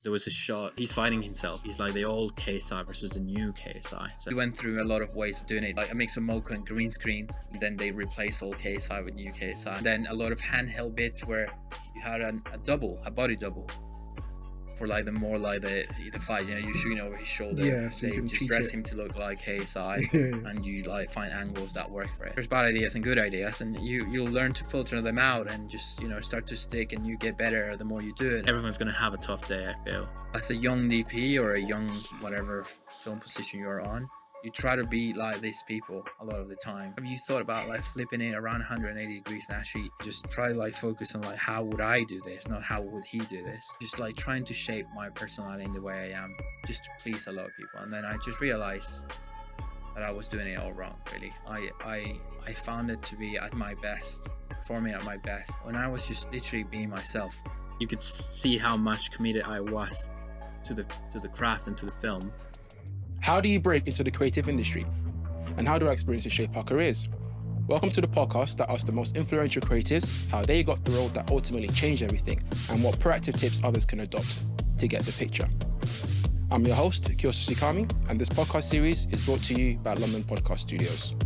there was a shot, he's fighting himself. He's like the old KSI versus the new KSI. So he went through a lot of ways of doing it, like a mix of mocha and green screen. And then they replaced old KSI with new KSI. And then a lot of handheld bits where you had a body double. For like the more like the fight, you're shooting over his shoulder. Yeah, so they you can just dress him to look like KSI, and you like find angles that work for it. There's bad ideas and good ideas, and you'll learn to filter them out and just start to stick, and you get better the more you do it. Everyone's gonna have a tough day, I feel. As a young DP or a young whatever film position you're on, you try to be like these people a lot of the time. Have you thought about like flipping it around 180 degrees and actually just try to like focus on like how would I do this, not how would he do this? Just like trying to shape my personality in the way I am, just to please a lot of people. And then I just realized that I was doing it all wrong, really. I found it to be at my best, performing at my best, when I was just literally being myself. You could see how much committed I was to the craft and to the film. How do you break into the creative industry? And how do our experiences shape our careers? Welcome to the podcast that asks the most influential creatives how they got the role that ultimately changed everything and what proactive tips others can adopt to get the picture. I'm your host, Kiosa Sukami, and this podcast series is brought to you by London Podcast Studios.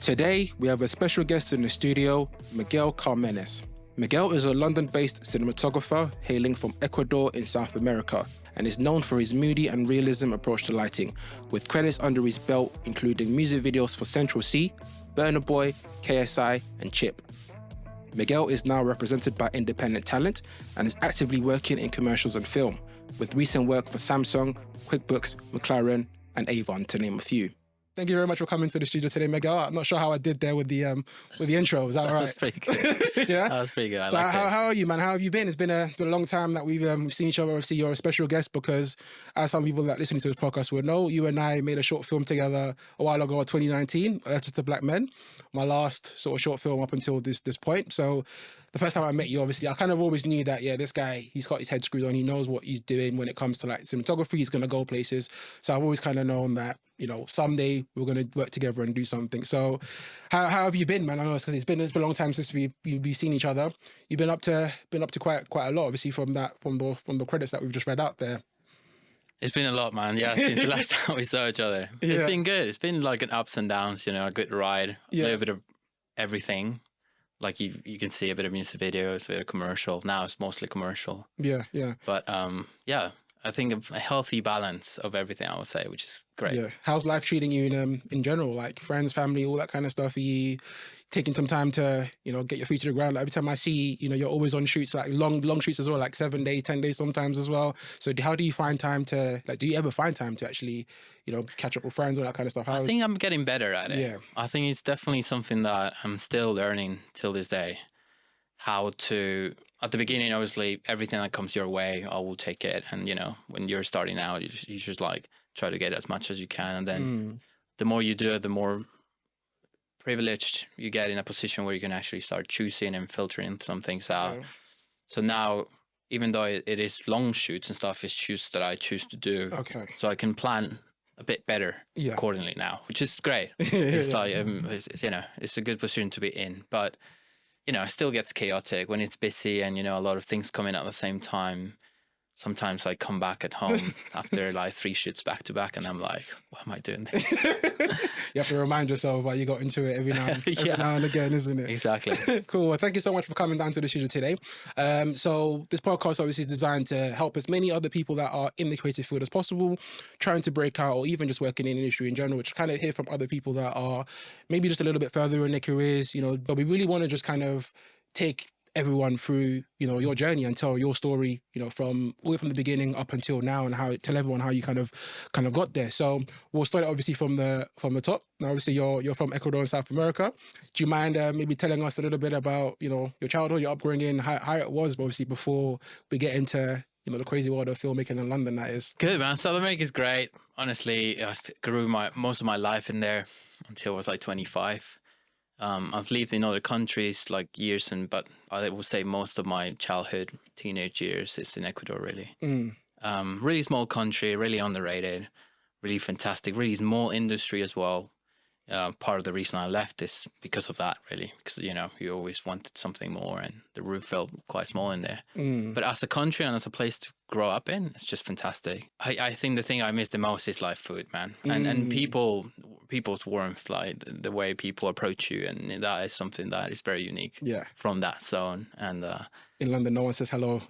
Today, we have a special guest in the studio, Miguel Carmenes. Miguel is a London-based cinematographer hailing from Ecuador in South America, and is known for his moody and realism approach to lighting, with credits under his belt including music videos for Central Cee, Burna Boy, KSI, and Chip. Miguel is now represented by independent talent and is actively working in commercials and film, with recent work for Samsung, Quickbooks, McLaren, and Avon, to name a few. Thank you very much for coming to the studio today, Miguel. I'm not sure how I did there with the intro. Is that all right? That was pretty good. Yeah? That was pretty good. So how are you, man? How have you been? It's been a long time that we've seen each other. Obviously, you're a special guest because, as some people that listen to this podcast will know, you and I made a short film together a while ago, 2019, Letters to Black Men. My last sort of short film up until this point. So the first time I met you, obviously, I kind of always knew that, yeah, this guy, he's got his head screwed on. He knows what he's doing when it comes to like cinematography. He's going to go places. So I've always kind of known that, someday we're going to work together and do something. So how have you been, man? I know it's because it's been a long time since we've seen each other. You've been up to quite a lot, obviously, from the credits that we've just read out there. It's been a lot, man. Yeah, since the last time we saw each other. Yeah. It's been good. It's been like an ups and downs, a good ride, a little bit of everything. Like you can see a bit of music videos, a bit of commercial. Now it's mostly commercial. Yeah. But I think a healthy balance of everything, I would say, which is great. Yeah. How's life treating you in general? Like friends, family, all that kind of stuff? Are you taking some time to, get your feet to the ground? Like every time I see, you're always on shoots, like long shoots as well, like 7 days, 10 days sometimes as well. So how do you find time to, do you ever find time to actually, catch up with friends, all that kind of stuff? I think I'm getting better at it. Yeah. I think it's definitely something that I'm still learning till this day. How to, at the beginning, obviously, everything that comes your way, I will take it. And, when you're starting out, you just like try to get as much as you can. And then the more you do it, the more privileged you get in a position where you can actually start choosing and filtering some things out. Yeah. So now, even though it is long shoots and stuff, it's shoots that I choose to do. Okay. So I can plan a bit better accordingly now, which is great. It's like, it's a good position to be in. But it still gets chaotic when it's busy and, a lot of things coming at the same time. Sometimes I come back at home after like 3 shoots back to back and I'm like, why am I doing this? You have to remind yourself why you got into it every now and again, isn't it? Exactly. Cool. Well, thank you so much for coming down to the studio today. So this podcast obviously is designed to help as many other people that are in the creative field as possible, trying to break out or even just working in the industry in general, which kind of hear from other people that are maybe just a little bit further in their careers, but we really want to just kind of take everyone through, your journey and tell your story, from all the beginning up until now and tell everyone how you kind of got there. So we'll start obviously from the top. Now, obviously you're from Ecuador in South America. Do you mind maybe telling us a little bit about, your childhood, your upbringing, how it was, obviously before we get into, the crazy world of filmmaking in London, that is? Good, man. South America is great. Honestly, I grew most of my life in there until I was like 25. I've lived in other countries like years, but I would say most of my childhood, teenage years is in Ecuador, really. Really small country, really underrated, really fantastic, really small industry as well. part of the reason I left is because of that, really, because you always wanted something more, and the roof felt quite small in there. But as a country and as a place to grow up in, it's just fantastic. I think the thing I miss the most is like food, man, and people's warmth, like the way people approach you, and that is something that is very unique. From that zone. And in London, no one says hello.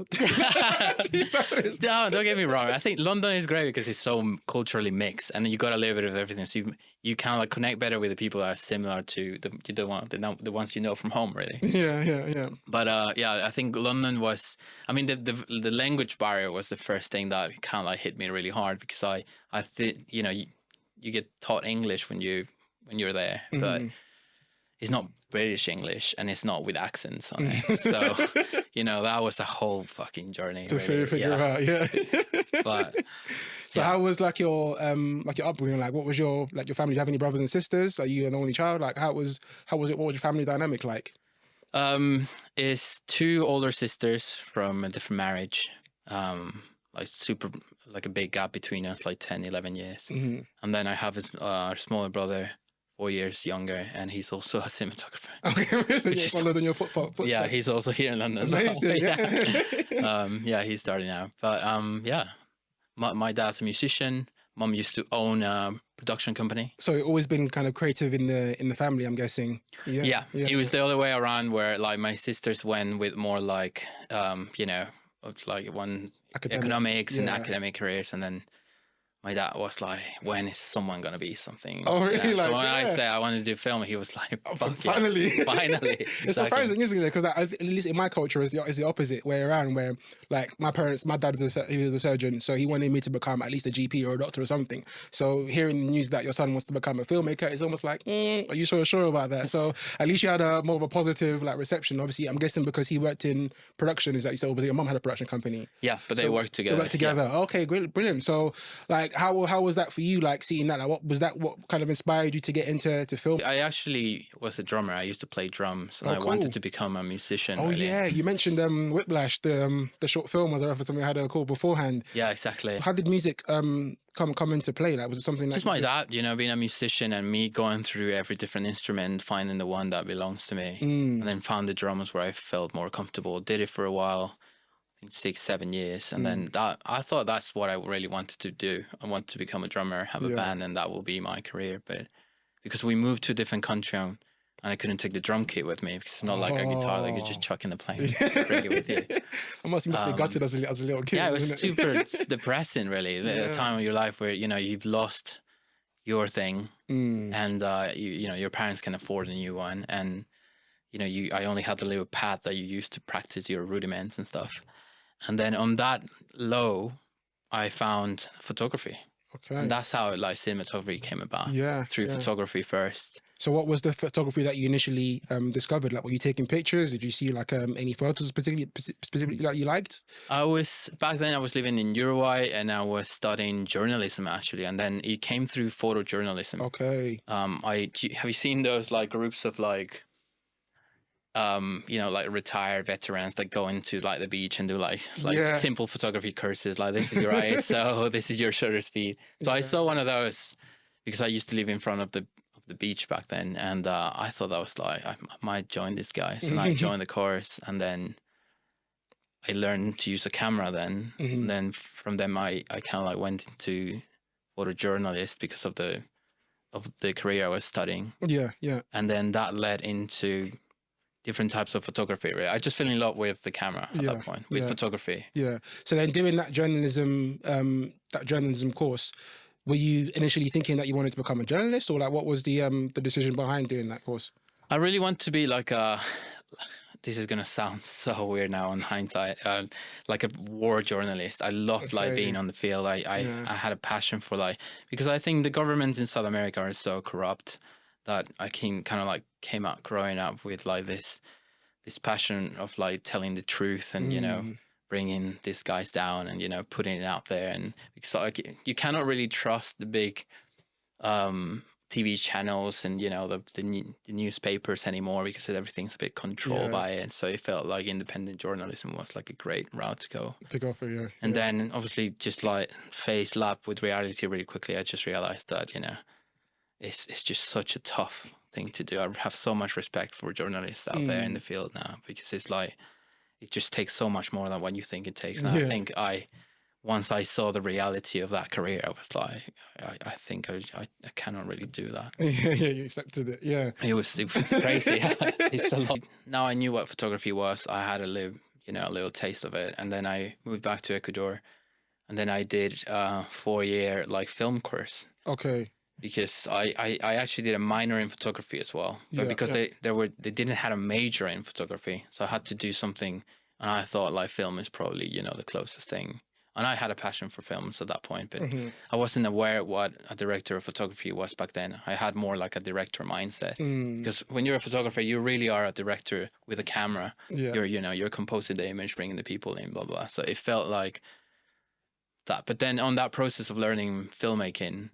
No, don't get me wrong. I think London is great because it's so culturally mixed, and you got a little bit of everything. So you kind of like connect better with the people that are similar to the ones you know from home, really. Yeah. But I think London was. I mean, the language barrier was the first thing that kind of like hit me really hard, because I think you get taught English when you're there, but it's not British English, and it's not with accents on it. So, that was a whole fucking journey to figure out. Yeah. But so how was like your upbringing? Like, what was your family? Do you have any brothers and sisters? Are you an only child? Like, how was it? What was your family dynamic like? It's two older sisters from a different marriage. Like a big gap between us, like 10, 11 years. And then I have a smaller brother, 4 years younger, and he's also a cinematographer. Okay, so you're followed in your footsteps. Yeah, he's also here in London. Amazing, yeah. He's starting out. But my dad's a musician. Mom used to own a production company. So it's always been kind of creative in the family, I'm guessing. Yeah. It was the other way around, where like my sisters went with more like like one economics and academic careers, and then my dad was like, when is someone going to be something? Oh, really? So when I say I wanted to do film, he was like, finally. Finally. It's surprising, isn't it? Because at least in my culture, it's the opposite way around, where like my dad was a surgeon, so he wanted me to become at least a GP or a doctor or something. So hearing the news that your son wants to become a filmmaker, it's almost like, are you sure about that? So at least you had a more of a positive like reception. Obviously, I'm guessing because he worked in production, is that you said your mom had a production company? Yeah, but they worked together. They worked together. Yeah. Okay, great, brilliant. So like, how was that for you? Like seeing that, like, what kind of inspired you to get into film? I actually was a drummer. I used to play drums, and I wanted to become a musician. Oh really. Yeah, you mentioned Whiplash, the short film was a reference, and we had a call beforehand. Yeah, exactly. How did music come into play? Like, was it something like just my dad, being a musician and me going through every different instrument, finding the one that belongs to me, and then found the drums where I felt more comfortable. Did it for a while. 6-7 years, and then I thought that's what I really wanted to do. I wanted to become a drummer, have a band, and that will be my career. But because we moved to a different country, and I couldn't take the drum kit with me, because it's not like a guitar that you just chuck in the plane, just bring it with you. I must be gutted as a little kid. Yeah, it was super depressing, really. The time of your life where you've lost your thing, and your parents can afford a new one, and I only had the little pad that you used to practice your rudiments and stuff. And then on that low, I found photography. Okay. And that's how cinematography came about. Yeah. Through photography first. So what was the photography that you initially discovered? Like, were you taking pictures? Did you see like any photos specifically that you liked? Back then I was living in Uruguay, and I was studying journalism actually. And then it came through photojournalism. Okay. Have you seen those like groups of like, like retired veterans that go into like the beach and do like simple photography courses, like this is your ISO, this is your shutter speed. So I saw one of those because I used to live in front of the beach back then, and I thought that was like, I might join this guy. So I joined the course, and then I learned to use a camera then. And then from them I kind of like went into photojournalist because of the career I was studying. Yeah. And then that led into different types of photography. Right? I just fell in love with the camera at that point, with photography. Yeah. So then doing that journalism course, were you initially thinking that you wanted to become a journalist, or like what was the decision behind doing that course? I really want to be like this is gonna sound so weird now in hindsight, like a war journalist. I loved like being on the field. I had a passion for because I think the governments in South America are so corrupt that I came out growing up with like this passion of like telling the truth and bringing these guys down and putting it out there, and because you cannot really trust the big TV channels and the newspapers anymore, because everything's a bit controlled by it. So it felt like independent journalism was like a great route to go for. And then obviously just like face lap with reality really quickly. I just realized that it's just such a tough thing to do. I have so much respect for journalists out there in the field now, because it's like, it just takes so much more than what you think it takes. And I think once I saw the reality of that career, I was like, I think I cannot really do that. Yeah, you accepted it. Yeah, it was crazy. It's a lot. Now I knew what photography was. I had a little taste of it, and then I moved back to Ecuador, and then I did a 4-year like film course. Okay. Because I actually did a minor in photography as well, but because they didn't have a major in photography, so I had to do something, and I thought like film is probably the closest thing, and I had a passion for films at that point, but I wasn't aware what a director of photography was back then. I had more like a director mindset, because when you're a photographer, you really are a director with a camera. You're composing the image, bringing the people in, blah blah. So it felt like that. But then on that process of learning filmmaking,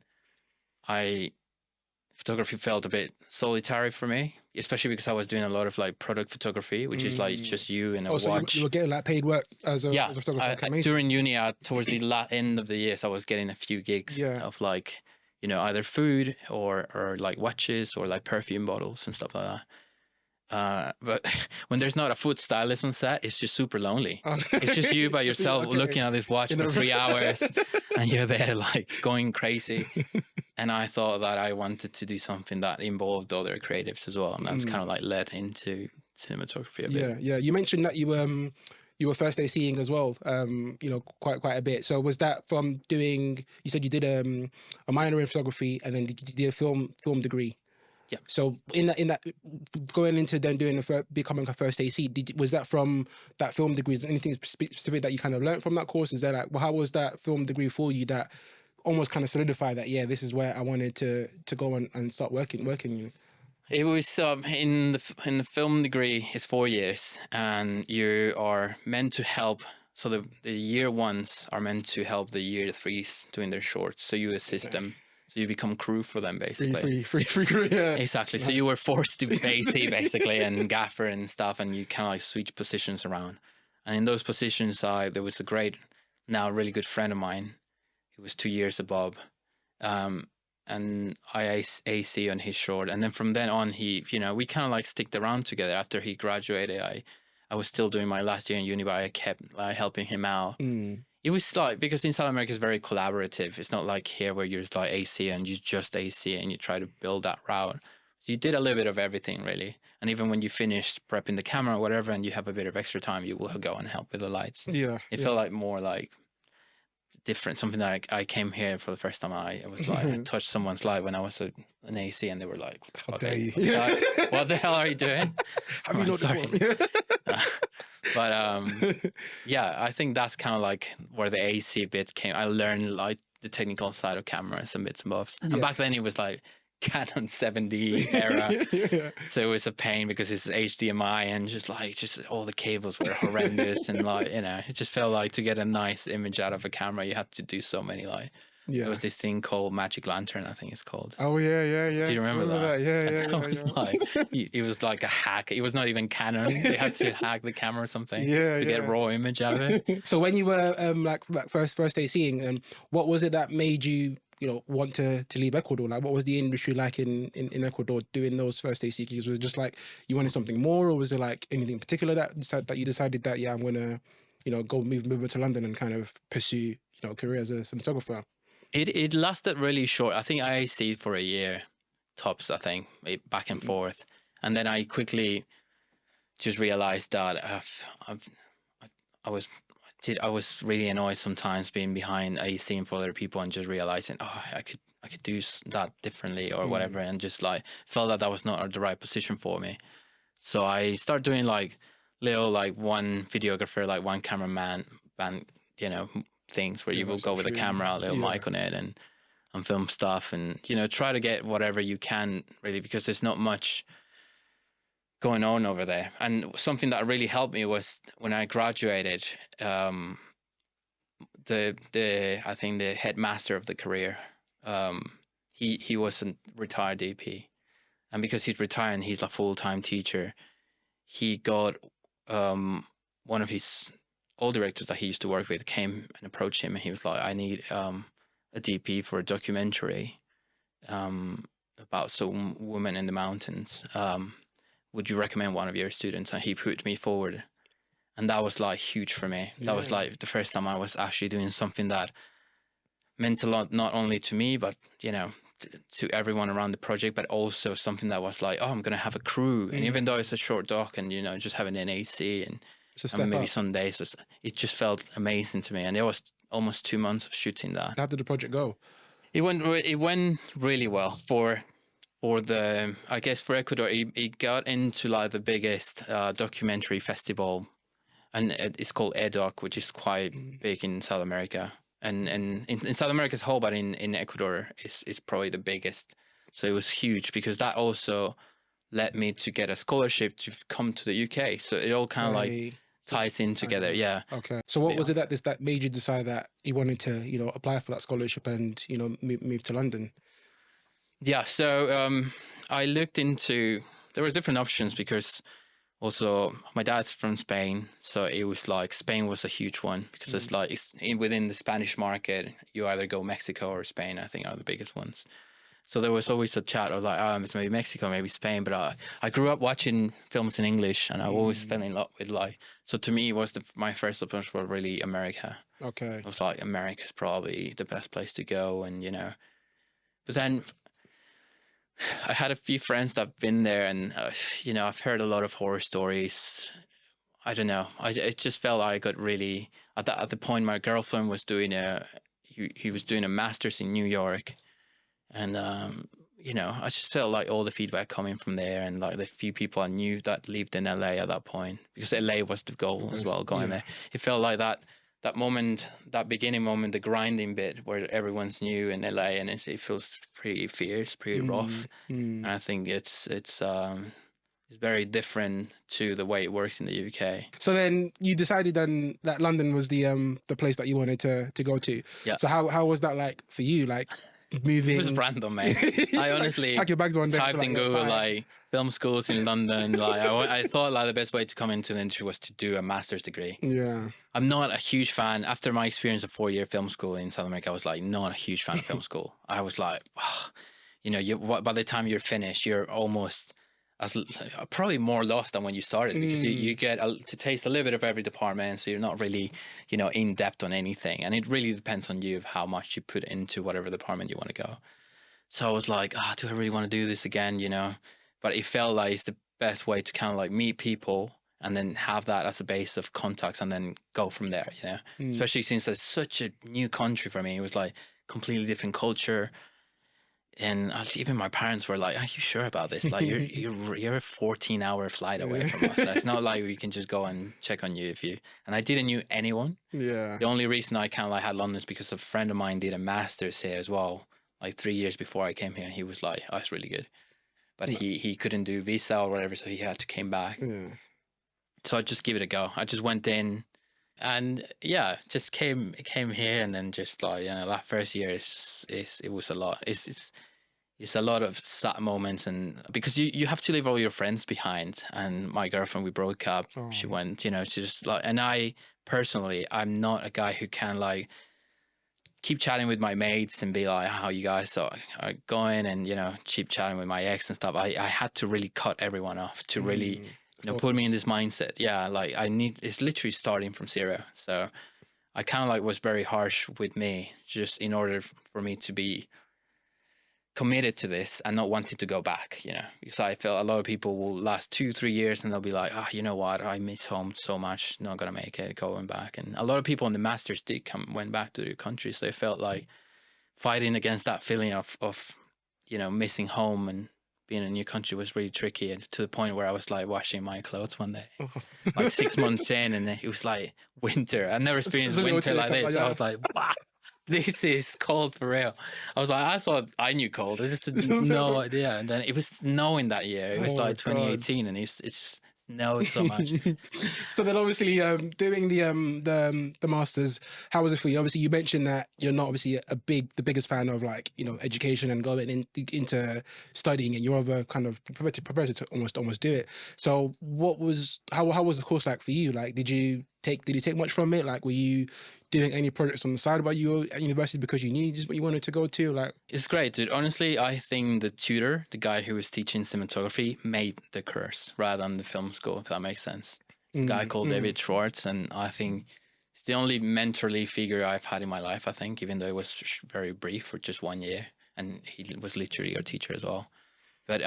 photography felt a bit solitary for me, especially because I was doing a lot of like product photography, which is like just you in a watch. So you were getting like paid work as a photographer. During uni, towards the end of the years, I was getting a few gigs of like, either food or like watches or like perfume bottles and stuff like that. But when there's not a food stylist on set, it's just super lonely. It's just you by yourself looking at this watch for 3 hours, and you're there like going crazy. And I thought that I wanted to do something that involved other creatives as well, and that's kind of like led into cinematography a bit. Yeah. You mentioned that you were first ACing as well, quite a bit. So was that from doing? You said you did a minor in photography, and then you did a film degree. Yeah. So in that going into then becoming a first AC, was that from that film degree? Is there anything specific that you kind of learned from that course? Is there like, how was that film degree for you that almost kind of solidified that this is where I wanted to go and start working? It was in the film degree, it's 4 years, and you are meant to help. So the year ones are meant to help the year threes doing their shorts. So you assist them. So you become crew for them, basically. Free crew, yeah. Exactly. Nice. So you were forced to be AC, basically, and gaffer and stuff, and you kind of like switch positions around. And in those positions, there was a great, now really good friend of mine. He was 2 years above. And I AC on his short. And then from then on, we kind of like sticked around together. After he graduated, I was still doing my last year in uni, but I kept like helping him out. It was like, because in South America it's very collaborative. It's not like here where you're just like AC and you just AC and you try to build that route. So you did a little bit of everything, really. And even when you finish prepping the camera or whatever and you have a bit of extra time, you will go and help with the lights. It felt like more like different, something that I came here for the first time. I was like, I touched someone's light when I was an AC, and they were like, okay, what the hell are you doing? Sorry. But I think that's kind of like where the AC bit came. I learned like the technical side of cameras and bits and bobs. And back then it was like Canon 7D era. So it was a pain because it's HDMI and just all the cables were horrendous. And like, it just felt like to get a nice image out of a camera, you had to do so many there was this thing called Magic Lantern, I think it's called. Oh yeah. Do you remember that? Yeah. It was like a hack. It was not even Canon. They had to hack the camera or something to get a raw image out of it. So when you were like first ACing, what was it that made you want to leave Ecuador? Like, what was the industry like in Ecuador doing those first AC gigs? Was it just like you wanted something more, or was it like anything in particular that you decided that I'm gonna go move over to London and kind of pursue a career as a cinematographer? It lasted really short. I think I AC'd for a year tops, I think, back and forth. And then I quickly just realized that I was really annoyed sometimes being behind ACing for other people and just realizing, I could do that differently or whatever, and just like felt that was not the right position for me. So I started doing like little like one videographer, like one cameraman band, things where you will go with a camera, a little mic on it, and film stuff, and try to get whatever you can, really, because there's not much going on over there. And something that really helped me was when I graduated, I think the headmaster of the career, he was a retired DP, and because he's retired and he's a full-time teacher, he got one of his old directors that he used to work with came and approached him, and he was like, I need a DP for a documentary, about some woman in the mountains. Would you recommend one of your students? And he put me forward. And that was like huge for me. That was like the first time I was actually doing something that meant a lot, not only to me, but, you know, to everyone around the project, but also something that was like, oh, I'm going to have a crew. And even though it's a short doc and, you know, just having an AC and maybe some days, it just felt amazing to me. And it was almost 2 months of shooting that. How did the project go? It went really well for the, I guess for Ecuador. It got into like the biggest documentary festival, and it's called EDOC, which is quite big in South America, and in South America as a whole, but in Ecuador is probably the biggest. So it was huge because that also led me to get a scholarship to come to the UK. So it all kind of like ties in together. Yeah. Okay. So what was it that made you decide that you wanted to, you know, apply for that scholarship and, you know, move to London? Yeah. So I looked into, there was different options because also my dad's from Spain. So it was like Spain was a huge one because it's like within the Spanish market, you either go Mexico or Spain, I think are the biggest ones. So there was always a chat of like, it's maybe Mexico, maybe Spain. But I grew up watching films in English, and I always fell in love with like. So to me, it was my first approach was really America. Okay. I was like, America's probably the best place to go, and you know. But then I had a few friends that've been there, and you know, I've heard a lot of horror stories. I don't know. It just felt like I got really at the point my girlfriend was doing he was doing a master's in New York. And, you know, I just felt like all the feedback coming from there and like the few people I knew that lived in LA at that point, because LA was the goal as well, going there. It felt like that moment, that beginning moment, the grinding bit where everyone's new in LA and it feels pretty fierce, pretty rough. And I think it's very different to the way it works in the UK. So then you decided then that London was the place that you wanted to go to. Yeah. So how was that like for you? Like, moving. It was random, mate. I honestly pack your bags one day, typed in Google like film schools in London. Like I thought like the best way to come into the industry was to do a master's degree. Yeah. I'm not a huge fan. After my experience of 4-year film school in South America, I was like not a huge fan of film school. I was like, you know, by the time you're finished, you're almost probably more lost than when you started, because you get to taste a little bit of every department, so you're not really, you know, in depth on anything, and it really depends on you of how much you put into whatever department you want to go. So I was like, do I really want to do this again, you know? But it felt like it's the best way to kind of like meet people and then have that as a base of contacts and then go from there, you know? Especially since it's such a new country for me. It was like completely different culture. And even my parents were like, "Are you sure about this? Like, you're a 14-hour flight away from us. So it's not like we can just go and check on you if you." And I didn't know anyone. Yeah. The only reason I kind of like had London is because a friend of mine did a master's here as well, like 3 years before I came here. And he was like, "Oh, it's really good," but he couldn't do visa or whatever, so he had to came back. Yeah. So I just give it a go. I just went in. And yeah, just came here, and then just like, you know, that first year it was a lot. It's a lot of sad moments, and because you have to leave all your friends behind. And my girlfriend, we broke up. She went, you know, she just like, and I personally, I'm not a guy who can like keep chatting with my mates and be like, how you guys are going, and you know, keep chatting with my ex and stuff. I had to really cut everyone off to really. You know, put me in this mindset. Yeah, like it's literally starting from zero. So I kind of like was very harsh with me, just in order for me to be committed to this and not wanting to go back, you know, because I felt a lot of people will last 2-3 years and they'll be like, you know what, I miss home so much, not gonna make it, going back. And a lot of people in the masters went back to their country, so they felt like fighting against that feeling of you know, missing home and being in a new country was really tricky, and to the point where I was like washing my clothes one day, like 6 months in, and it was like winter. I've never experienced winter like this. So I was like, wow, this is cold for real. I thought I knew cold. I just had no idea. And then it was snowing that year. It was like 2018, and it's just snowed so much. So then obviously doing the masters, how was it for you? Obviously you mentioned that you're not obviously the biggest fan of like, you know, education and going into studying, and you're over kind of prefer to almost do it. So how was the course like for you? Like, did you did you take much from it? Like, were you doing any projects on the side while you were at university because you knew just what you wanted to go to? Like, It's great, dude. Honestly, I think the tutor, the guy who was teaching cinematography, made the course rather than the film school, if that makes sense. It's a guy called David Schwartz, and I think it's the only mentorly figure I've had in my life, I think, even though it was very brief for just 1 year. And he was literally our teacher as well. But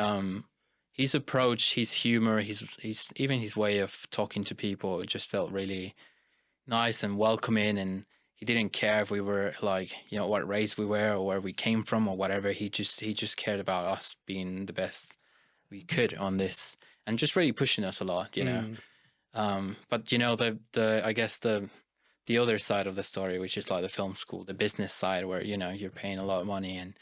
his approach, his humor, his even his way of talking to people, it just felt really nice and welcoming. And he didn't care if we were like, you know, what race we were or where we came from or whatever. He just cared about us being the best we could on this, and just really pushing us a lot, you know. But you know, the I guess the other side of the story, which is like the film school, the business side, where, you know, you're paying a lot of money and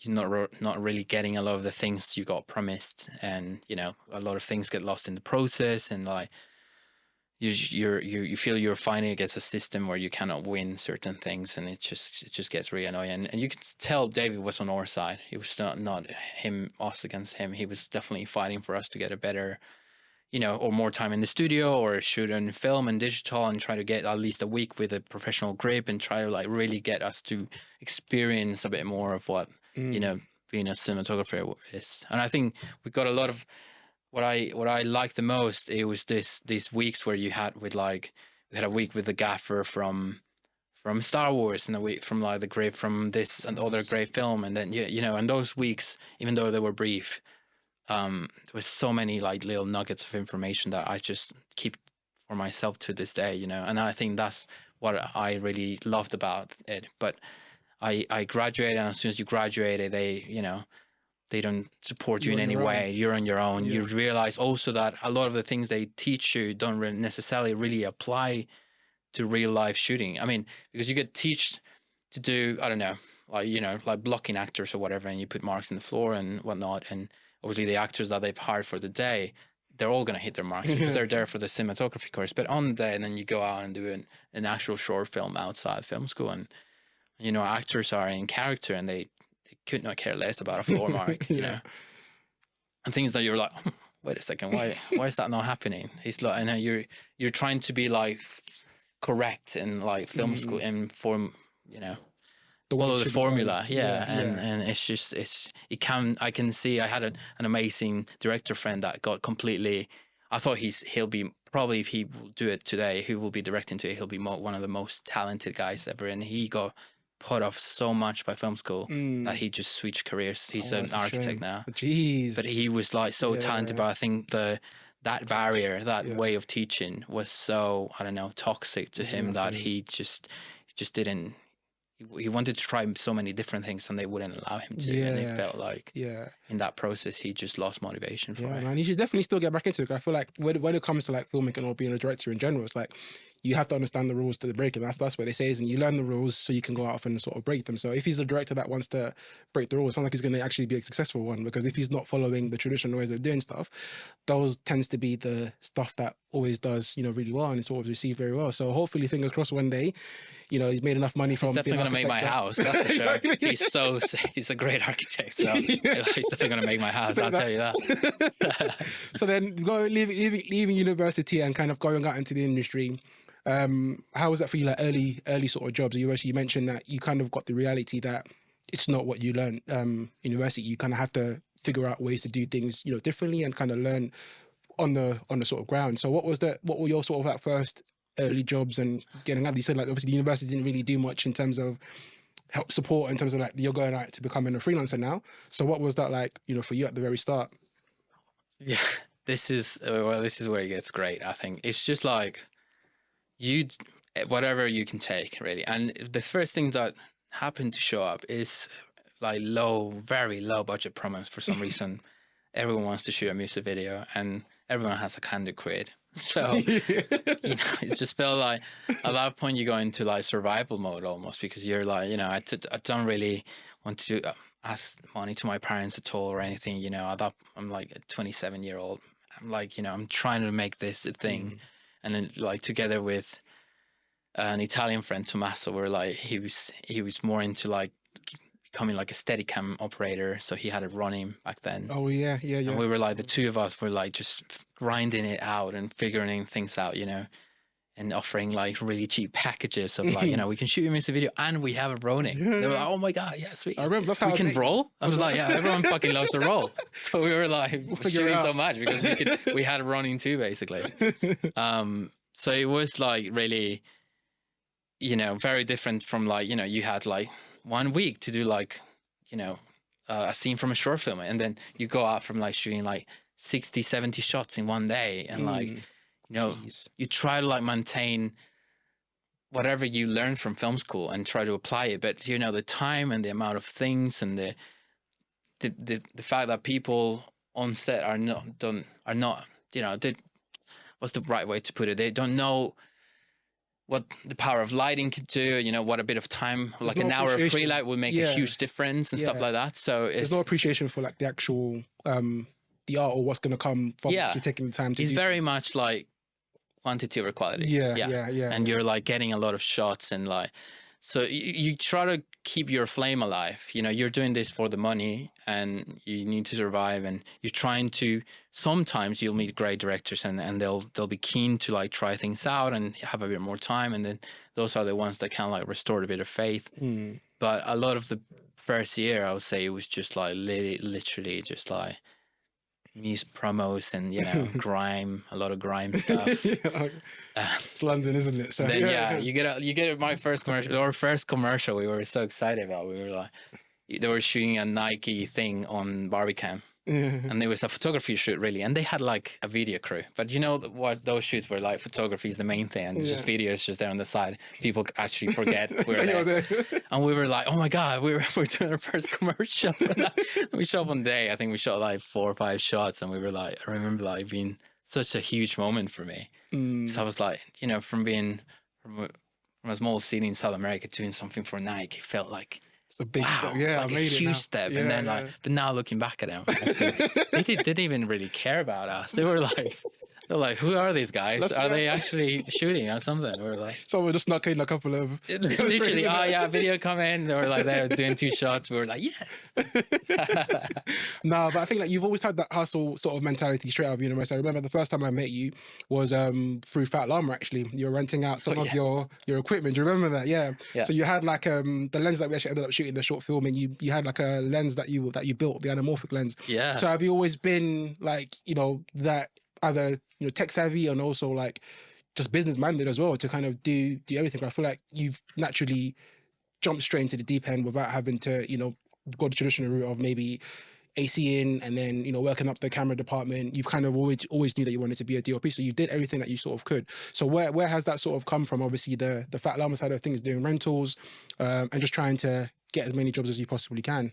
you're not really getting a lot of the things you got promised, and you know, a lot of things get lost in the process, and like you feel you're fighting against a system where you cannot win certain things, and it just gets really annoying. And you could tell David was on our side. It was not us against him. He was definitely fighting for us to get a better, you know, or more time in the studio, or shoot in film and digital, and try to get at least a week with a professional grip, and try to like really get us to experience a bit more of what, you know, being a cinematographer is. And I think we got a lot of what I liked the most. It was these weeks where we had a week with the gaffer from Star Wars, and a week from like the grave from this and other great film, and then you know, and those weeks, even though they were brief, there was so many like little nuggets of information that I just keep for myself to this day, you know. And I think that's what I really loved about it. But I graduated, and as soon as you graduated, they don't support you in any way. You're on your own. You realize also that a lot of the things they teach you don't necessarily really apply to real life shooting. I mean, because you get taught to do, I don't know, like, you know, like blocking actors or whatever, and you put marks in the floor and whatnot. And obviously the actors that they've hired for the day, they're all going to hit their marks because they're there for the cinematography course. But on the day, and then you go out and do an actual short film outside film school, and, you know, actors are in character, and they could not care less about a floor mark, you know, and things that you're like, wait a second, why is that not happening? It's like, I know you're trying to be like correct in like film school and form, you know, follow the formula, and it's just I can see. I had an amazing director friend that got completely. I thought he'll be probably, if he will do it today, he will be directing to it. He'll be one of the most talented guys ever, and he got put off so much by film school that he just switched careers. He's an architect now. Jeez. But he was like so talented, but I think that barrier, that way of teaching was so, I don't know, toxic to him that he just didn't. He wanted to try so many different things, and they wouldn't allow him to. And it felt like in that process he just lost motivation for it. Man, he should definitely still get back into it. I feel like when it comes to like filmmaking or being a director in general, it's like you have to understand the rules to the breaking. That's what they say, is, and you learn the rules so you can go out and sort of break them. So if he's a director that wants to break the rules, it sounds like he's going to actually be a successful one, because if he's not following the traditional ways of doing stuff, those tends to be the stuff that always does, you know, really well, and it's always received very well. So hopefully, fingers crossed, one day, you know, he's made enough money from. He's definitely going to make my house. That's for sure. He's a great architect. So he's definitely going to make my house. I'll tell you that. So then, leaving university and kind of going out into the industry. How was that for you? Like early sort of jobs. You mentioned that you kind of got the reality that it's not what you learned in university. You kind of have to figure out ways to do things, you know, differently, and kind of learn on the sort of ground. So what were your sort of like first early jobs and getting out? You said like obviously the university didn't really do much in terms of help support, in terms of like you're going out to becoming a freelancer now. So what was that like, you know, for you at the very start? Yeah, this is where it gets great. I think it's just like whatever you can take, really. And the first thing that happened to show up is like very low budget promos for some reason. Everyone wants to shoot a music video, and everyone has £100. So you know, it just felt like at that point you go into like survival mode almost, because you're like, you know, I don't really want to ask money to my parents at all or anything. You know, I'm like a 27-year-old. I'm like, you know, I'm trying to make this a thing. And then like together with an Italian friend, Tommaso, we're like, he was more into like becoming like a Steadicam operator. So he had it running back then. Oh yeah. And we were like, the two of us were like just grinding it out and figuring things out, you know. and offering like really cheap packages of like, you know, we can shoot you a music video and we have a rolling. They were like, oh my God, yeah, sweet. I remember that's how we can roll. I was like, yeah, everyone fucking loves to roll. So we were like shooting so much because we had a running too, basically. So it was like really, you know, very different from like, you know, you had like 1 week to do like, you know, a scene from a short film, and then you go out from like shooting like 60, 70 shots in 1 day, and like, you know, you try to like maintain whatever you learn from film school and try to apply it, but you know, the time and the amount of things and the fact that people on set are not, you know, what's the right way to put it? They don't know what the power of lighting could do, you know, what a bit of time, like an hour of pre-light would make a huge difference and stuff like that. So there's no appreciation for like the actual, the art or what's going to come from actually taking the time to it's very much like quantity over quality. Yeah. And you're like getting a lot of shots, and like, so you try to keep your flame alive. You know, you're doing this for the money and you need to survive, and you're trying to, sometimes you'll meet great directors and they'll be keen to like try things out and have a bit more time, and then those are the ones that can like restore a bit of faith. But a lot of the first year, I would say, it was just like literally just like music promos and, you know, grime, a lot of grime stuff. It's London, isn't it? So then you get my first commercial, our first commercial. We were so excited about. We were like, they were shooting a Nike thing on Barbican. And it was a photography shoot, really, and they had like a video crew. But you know what those shoots were like? Photography is the main thing, and just video is just there on the side. People actually forget we're there. And we were like, oh my God, we're doing our first commercial. We shot one day. I think we shot like 4 or 5 shots, and we were like, I remember like being such a huge moment for me. So I was like, you know, from a small city in South America doing something for Nike, it felt like, it's a big step. Like I made a huge step. And then like, but now looking back at them, they didn't even really care about us. They were like, who are these guys? Are they actually shooting or something? We're like, someone just snuck in a couple of literally, oh yeah, video come in. They were like, they're doing 2 shots. We were like, yes. No, but I think like you've always had that hustle sort of mentality straight out of university. I remember the first time I met you was through Fat Llama. Actually, you were renting out some of your equipment. Do you remember that? Yeah. So you had like the lens that we actually ended up shooting the short film, and you had like a lens that you built, the anamorphic lens. Yeah. So have you always been like, you know, that either, you know, tech savvy and also like just business minded as well to kind of do everything? I feel like you've naturally jumped straight into the deep end without having to, you know, go the traditional route of maybe AC in and then, you know, working up the camera department. You've kind of always knew that you wanted to be a DOP, so you did everything that you sort of could. So where has that sort of come from? Obviously the Fat Llama side of things, doing rentals, and just trying to get as many jobs as you possibly can.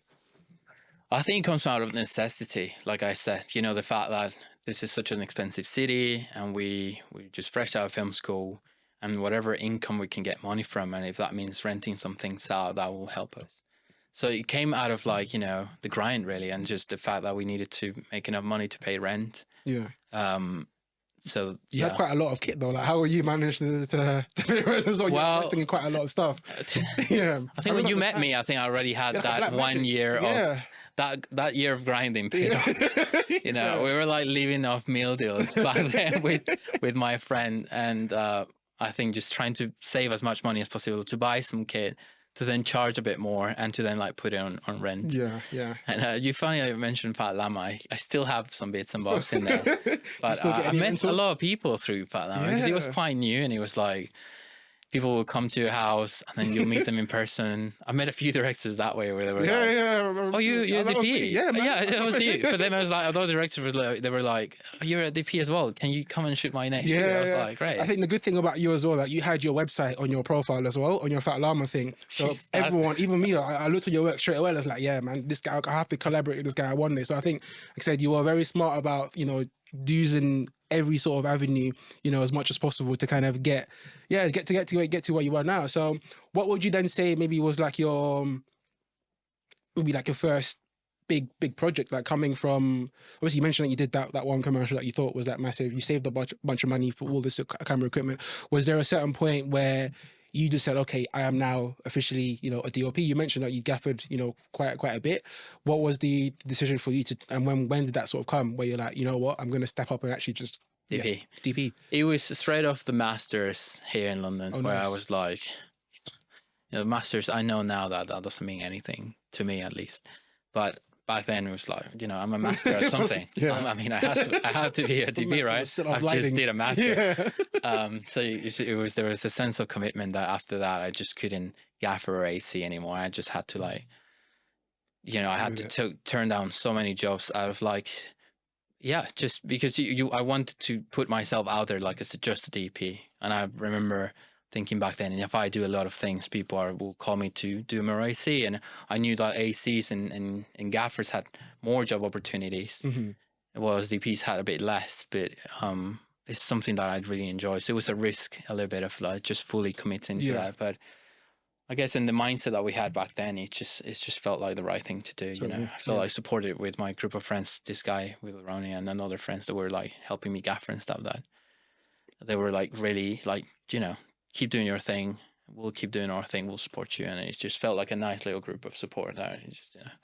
I think it comes out of necessity. Like I said, you know, the fact that this is such an expensive city, and we just fresh out of film school, and whatever income we can get money from, and if that means renting some things out, that will help us. So it came out of like, you know, the grind really, and just the fact that we needed to make enough money to pay rent. Yeah. So you had quite a lot of kit though. Like, how were you managing to pay rent as well? You're investing in quite a lot of stuff. Yeah. I think when you met me, I think I already had that 1 year of that year of grinding paid off. You know, we were like living off meal deals back then with my friend, and I think just trying to save as much money as possible to buy some kit, to then charge a bit more, and to then like put it on rent. Yeah. And you finally mentioned Fat Llama. I still have some bits and bobs in there, but I met a lot of people through Fat Llama because it was quite new, and it was like, people will come to your house and then you'll meet them in person. I met a few directors that way where they were oh, you're the DP? Yeah, it was you. But then I was like, although the directors was like, they were like, oh, you're a DP as well. Can you come and shoot my next shoot? I was like, great. I think the good thing about you as well, that you had your website on your profile as well, on your Fat Llama thing. So everyone, even me, I looked at your work straight away. I was like, yeah, man, this guy, I have to collaborate with this guy one day. So I think, like I said, you were very smart about, you know, using every sort of avenue, you know, as much as possible to kind of get to where you are now. So what would you then say maybe was like your first big project, like coming from, obviously you mentioned that you did that one commercial that you thought was that massive, you saved a bunch of money for all this camera equipment. Was there a certain point where you just said, okay, I am now officially, you know, a DOP? You mentioned that you gaffered, you know, quite a bit. What was the decision for you to, and when did that sort of come where you're like, you know what, I'm going to step up and actually just DP. Yeah, DP. It was straight off the Masters here in London, where I was like, Masters, I know now that that doesn't mean anything to me, at least. But back then it was like, I'm a master at something. I mean, I have to be a DP, right? I just did a master. There was a sense of commitment that after that, I just couldn't gaffer or AC anymore. I just had to I had to turn down so many jobs out of just because I wanted to put myself out there as just a DP. And I remember thinking back then, and if I do a lot of things, people will call me to do more AC. And I knew that ACs and gaffers had more job opportunities, whereas DPs had a bit less. But it's something that I'd really enjoy. So it was a risk, a little bit of just fully committing to that. But I guess in the mindset that we had back then, it just felt like the right thing to do. I felt I supported it with my group of friends, this guy with Ronnie, and then other friends that were helping me gaffer and stuff. That they were really keep doing your thing. We'll keep doing our thing. We'll support you, and it just felt like a nice little group of support there.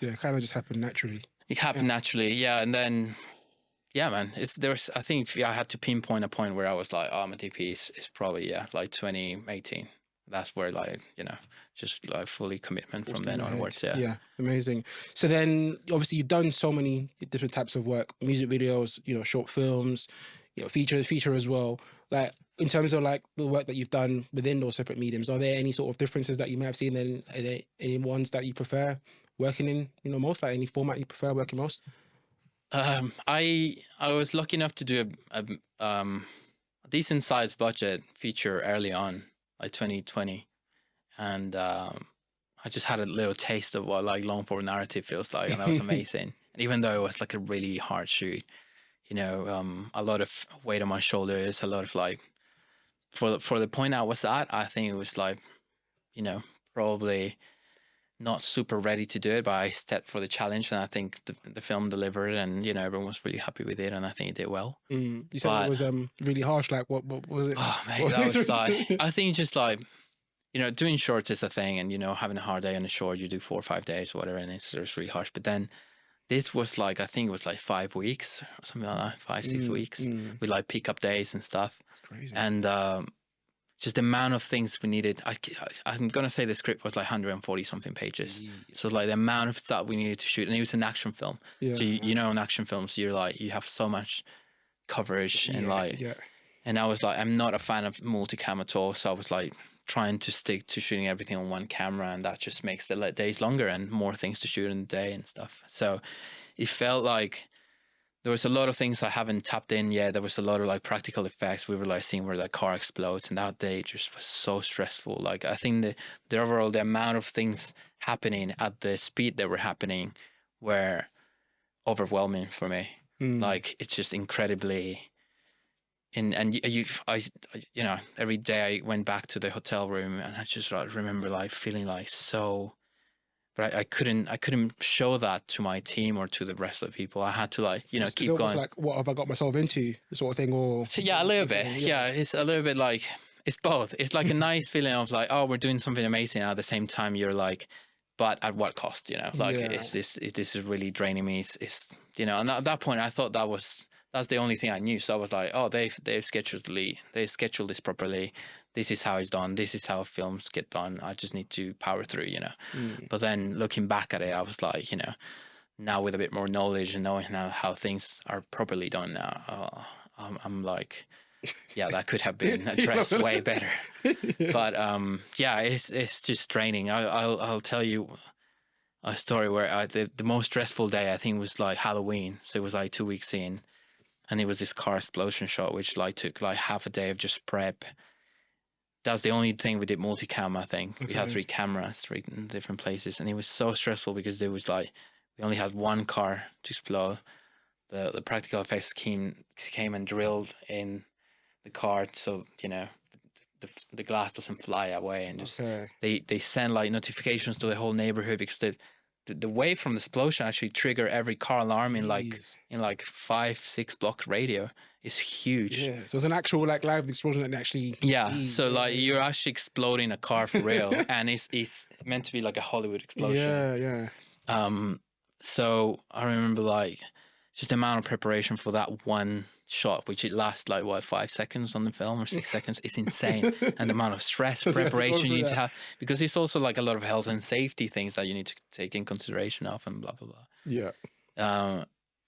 It kind of just happened naturally. It happened naturally, yeah. And then, man, I think I had to pinpoint a point where I was like, I'm a DP. It's probably 2018. That's where just fully commitment from then onwards. Yeah, amazing. So then obviously you've done so many different types of work, music videos, short films, feature as well. In terms of the work that you've done within those separate mediums, are there any sort of differences that you may have seen? Then are there any ones that you prefer working in most, any format you prefer working most? I was lucky enough to do a decent sized budget feature early on, 2020, and I just had a little taste of what long form narrative feels like, and that was amazing. And even though it was a really hard shoot, a lot of weight on my shoulders, a lot of for the point I was at, I think it was probably not super ready to do it, but I stepped for the challenge, and I think the film delivered, and everyone was really happy with it, and I think it did well. You said it was really harsh. What was it? Oh mate, that was I think just doing shorts is a thing, and having a hard day on the short, you do 4 or 5 days or whatever, and it's really harsh. But then this was I think it was 5 weeks or something like that, 5-6 weeks with pickup days and stuff. That's crazy. And just the amount of things we needed. I'm gonna say the script was 140 something pages. Jeez. So the amount of stuff we needed to shoot, and it was an action film. Yeah. So in action films, you're you have so much coverage and and I was I'm not a fan of multicam at all. So I was trying to stick to shooting everything on one camera, and that just makes the days longer and more things to shoot in the day and stuff. So it felt there was a lot of things I haven't tapped in yet. There was a lot of practical effects. We were seeing where the car explodes, and that day just was so stressful. I think the overall the amount of things happening at the speed they were happening were overwhelming for me. It's just incredibly. Every day I went back to the hotel room, and I just remember feeling so. But I couldn't show that to my team or to the rest of the people. I had to keep going. What have I got myself into, sort of thing, or so, a little bit. Yeah, it's a little bit it's both. It's a nice feeling of oh, we're doing something amazing. And at the same time, you're but at what cost? This is really draining me. It's and at that point, I thought that's the only thing I knew. So I was oh, they've scheduled this properly. This is how it's done. This is how films get done. I just need to power through, But then looking back at it, I was now with a bit more knowledge and knowing how things are properly done now, I'm that could have been addressed way better. But it's just draining. I'll tell you a story where the most stressful day I think was Halloween. So it was 2 weeks in, and it was this car explosion shot, which took half a day of just prep. That's the only thing we did multicam, I think. Okay. We had 3 cameras, 3 in different places. And it was so stressful because there was we only had one car to explode. The practical effects came and drilled in the car, so, the glass doesn't fly away. And just they send notifications to the whole neighborhood because the wave from the explosion actually trigger every car alarm in 5-6 block radio. Is huge. Yeah, so it's an actual live explosion that actually. Yeah, so you're actually exploding a car for real, and it's meant to be a Hollywood explosion. Yeah. So I remember just the amount of preparation for that one shot, which it lasts like what 5 seconds on the film or 6 seconds. It's insane, and the amount of stress, preparation you need to have, because it's also like a lot of health and safety things that you need to take in consideration of, and blah blah blah. Yeah.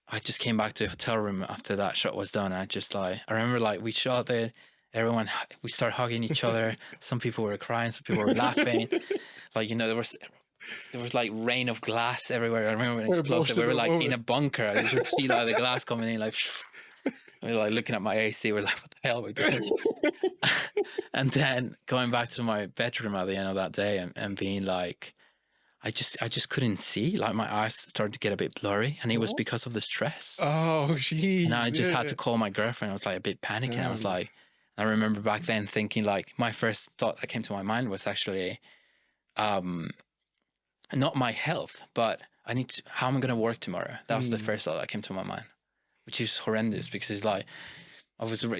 I just came back to the hotel room after that shot was done. I just like, I remember like we shot it, everyone, we started hugging each other. Some people were crying, some people were laughing. Like, you know, there was like rain of glass everywhere. I remember when it exploded. We were like in a bunker. I just see like the glass coming in, like, we were like looking at my AC. We're like, what the hell are we doing? And then going back to my bedroom at the end of that day and being like, I just couldn't see. Like my eyes started to get a bit blurry, and it was because of the stress. Oh, geez. And I just had to call my girlfriend. I was like a bit panicking. Damn. I was like, I remember back then thinking like, my first thought that came to my mind was actually, not my health, but how am I going to work tomorrow? That was the first thought that came to my mind, which is horrendous, because it's like,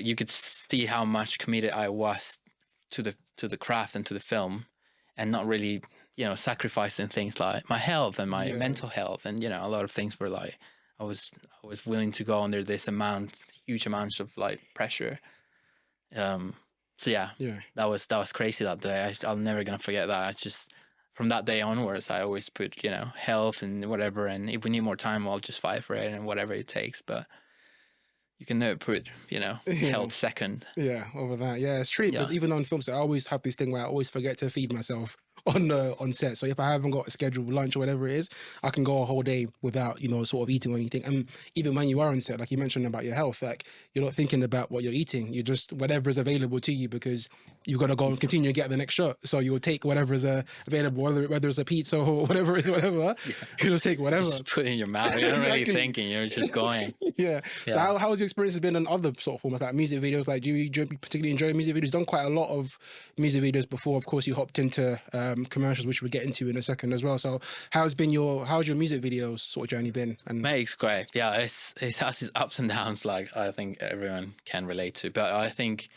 you could see how much committed I was to the craft and to the film, and not really, you know, sacrificing things like my health and my mental health, and, you know, a lot of things were like, I was willing to go under this huge amounts of like pressure. So yeah, that was crazy that day. I'm never gonna forget that. I just, from that day onwards, I always put, you know, health and whatever, and if we need more time, I'll just fight for it and whatever it takes. But you can never put, you know, health second. Yeah, over that. Yeah, it's true. Because even on films, I always have this thing where I always forget to feed myself on set. So if I haven't got a scheduled lunch or whatever it is, I can go a whole day without, you know, sort of eating or anything. And even when you are on set, like you mentioned about your health, like you're not thinking about what you're eating. You just, whatever is available to you, because you've got to go and continue to get the next shot. So you'll take whatever is available, whether it's a pizza or whatever it is, whatever. You just take whatever. Just put it in your mouth. You're not really thinking. You're just going. So how has your experience been on other sort of formats, like music videos? Like, do you particularly enjoy music videos? You've done quite a lot of music videos before. Of course, you hopped into commercials, which we'll get into in a second as well. So how's your music videos sort of journey been? And mate, it's great. Yeah, it has its ups and downs, like I think everyone can relate to. But I think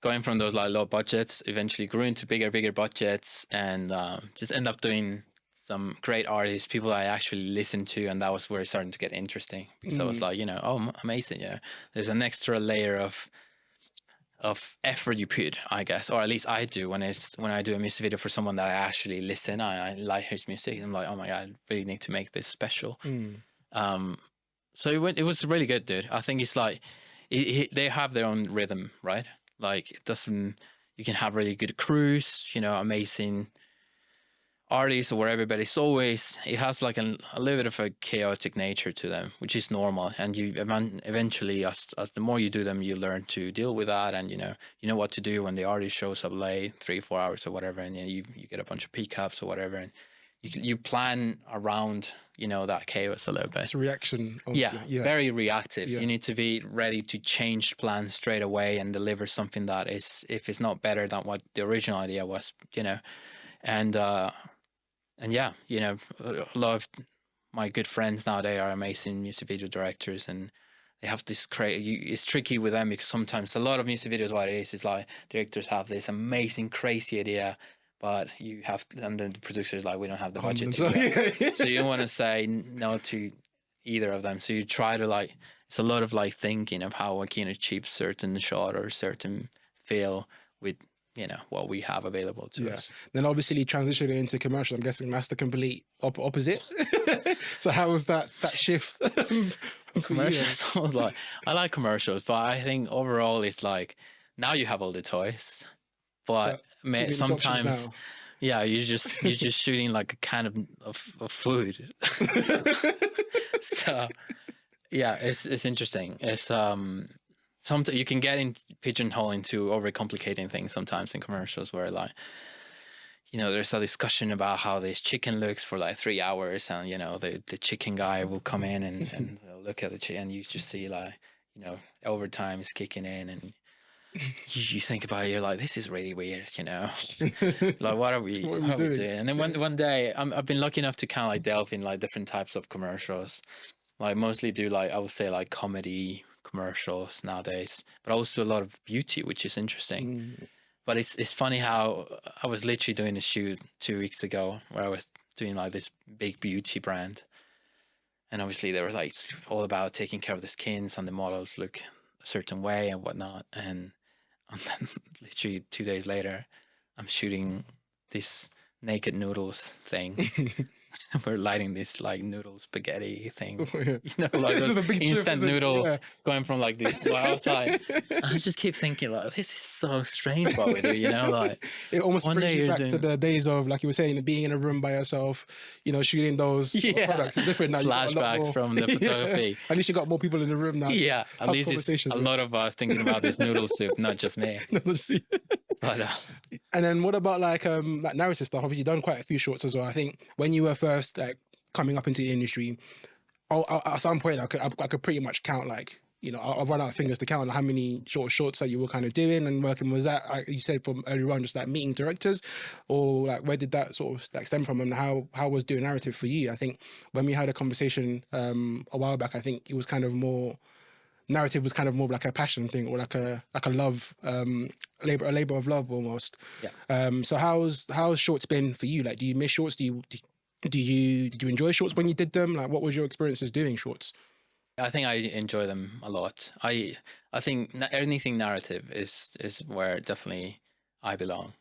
going from those like low budgets eventually grew into bigger budgets, and just end up doing some great artists, people I actually listened to, and that was where it started to get interesting, because I was like, you know, oh, amazing, you know, there's an extra layer of effort you put, I guess, or at least I do when I do a music video for someone that I actually listen. I like his music, and I'm like, oh my god, I really need to make this special. So it was really good, dude. I think it's like they have their own rhythm, right? Like you can have really good crews, you know, amazing artists or wherever, but it has like a little bit of a chaotic nature to them, which is normal. And you eventually, as the more you do them, you learn to deal with that, and you know what to do when the artist shows up late, 3-4 hours or whatever, and you get a bunch of pickups or whatever, and you plan around, you know, that chaos a little bit. It's a reaction. Very reactive. You need to be ready to change plans straight away and deliver something that is, if it's not better than what the original idea was, you know. And yeah, you know, a lot of my good friends nowadays are amazing music video directors, and they have this it's tricky with them, because sometimes a lot of music videos, what it is like directors have this amazing, crazy idea, but and then the producer's like, we don't have the budget to do it. So you don't want to say no to either of them. So you try to like, it's a lot of like thinking of how I can achieve certain shot or certain feel with, you know, what we have available to us. Then obviously transitioning into commercial, I'm guessing that's the complete opposite. So how was that shift? Commercials, I was like, I like commercials, but I think overall it's like, now you have all the toys, but sometimes you're just shooting like a can of food. So yeah, it's interesting. It's sometimes you can get in pigeonhole into overcomplicating things sometimes in commercials, where like, you know, there's a discussion about how this chicken looks for like 3 hours, and you know, the chicken guy will come in and look at the chicken, and you just see like, you know, overtime is kicking in, and you think about it, you're like, this is really weird, you know. Like, what are we doing? And then one day I've been lucky enough to kind of like delve in like different types of commercials. Like mostly do like, I would say like comedy commercials nowadays, but also a lot of beauty, which is interesting. But it's funny how I was literally doing a shoot 2 weeks ago where I was doing like this big beauty brand, And obviously they were like all about taking care of the skins and the models look a certain way and whatnot. And then literally 2 days later, I'm shooting this naked noodles thing. We're lighting this like noodle spaghetti thing, you know, like those instant noodle going from like this. Well, I was like, I just keep thinking like, this is so strange what we do, you know, like it almost brings you back to the days of, like you were saying, being in a room by yourself, you know, shooting those products. It's different now. Flashbacks from the photography. At least you got more people in the room now. Yeah, at least it's a lot of us thinking about this noodle soup, not just me. But and then what about like narrative stuff? Obviously, you've done quite a few shorts as well. I think when you were first like coming up into the industry, at some point I could pretty much count, like, you know, I've run out of fingers to count how many shorts that you were kind of doing and working. Was that, like you said from earlier on, just like meeting directors, or like where did that sort of like stem from, and how was doing narrative for you? I think when we had a conversation a while back, I think it was kind of more. Narrative was kind of more like a passion thing, or like a love, a labor of love almost. Yeah. So how's shorts been for you? Like, do you miss shorts? Did you enjoy shorts when you did them? Like, what was your experiences doing shorts? I think I enjoy them a lot. I think anything narrative is where definitely I belong,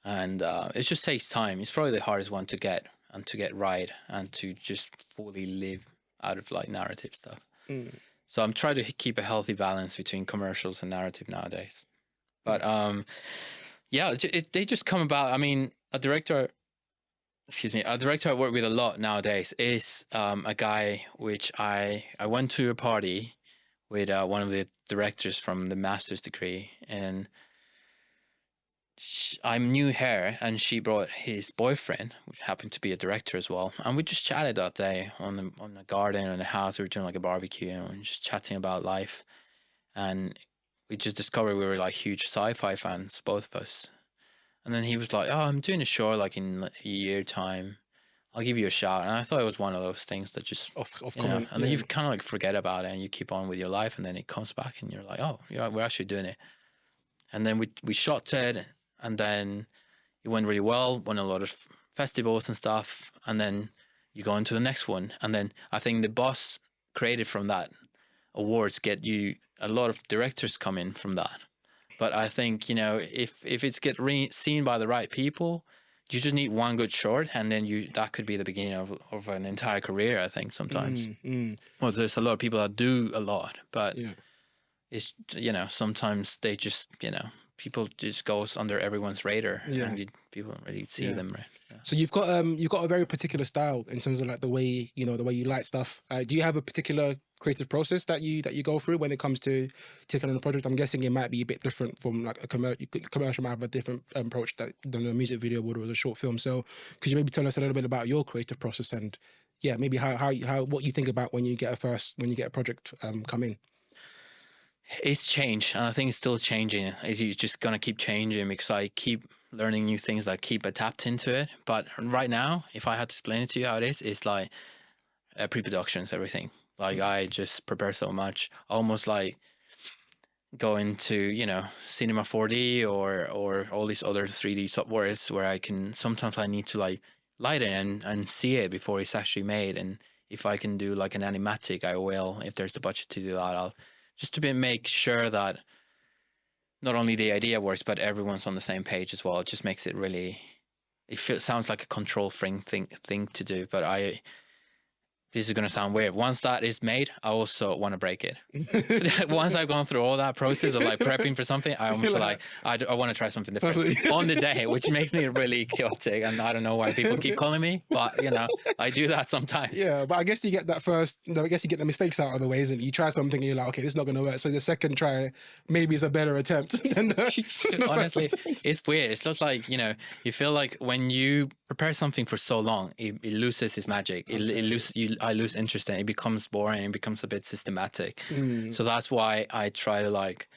and it just takes time. It's probably the hardest one to get right and to just fully live out of like narrative stuff. So I'm trying to keep a healthy balance between commercials and narrative nowadays. But yeah, they just come about. I mean, a director I work with a lot nowadays is a guy which I went to a party with one of the directors from the master's degree, and I'm new here, and she brought his boyfriend, which happened to be a director as well, and we just chatted that day on the garden in the house. We were doing like a barbecue, and we were just chatting about life, and we just discovered we were like huge sci-fi fans, both of us. And then he was like, "Oh, I'm doing a show like in a year time. I'll give you a shout." And I thought it was one of those things that just and then you kind of like forget about it and you keep on with your life, and then it comes back and you're like, "Oh, yeah, we're actually doing it." And then we shot it. And then it went really well, won a lot of festivals and stuff. And then you go into the next one. And then I think the buzz created from that awards get you a lot of directors come in from that. But I think, you know, if it's seen by the right people, you just need one good short, and then that could be the beginning of an entire career, I think, sometimes. Well, there's a lot of people that do a lot, but it's, you know, sometimes they just, you know, people just goes under everyone's radar, and people don't really see them, right? So you've got a very particular style in terms of like the way you light stuff. Do you have a particular creative process that you go through when it comes to taking on a project? I'm guessing it might be a bit different from like a commercial might have a different approach than a music video would or a short film. So could you maybe tell us a little bit about your creative process, and maybe how what you think about when you get a project come in? It's changed, and I think it's still changing. It's just gonna keep changing because I keep learning new things that keep adapting to it. But right now, if I had to explain it to you how it is, it's like pre-productions, everything. Like I just prepare so much, almost like going to, you know, Cinema 4D or all these other 3D softwares where sometimes I need to like light it and see it before it's actually made. And if I can do like an animatic, I will. If there's the budget to do that, I'll just to make sure that not only the idea works, but everyone's on the same page as well. It just makes it really, sounds like a control thing to do, but this is going to sound weird. Once that is made, I also want to break it. Once I've gone through all that process of like prepping for something, I almost I want to try something different on the day, which makes me really chaotic. And I don't know why people keep calling me, but you know, I do that sometimes. Yeah, but I guess you get that I guess you get the mistakes out of the way, isn't it? You try something and you're like, okay, this is not going to work. So the second try maybe is a better attempt. Honestly, it's weird. It's just like, you know, you feel like when you prepare something for so long, it loses its magic. I lose interest in it. It becomes boring. It becomes a bit systematic. So that's why I try to, like,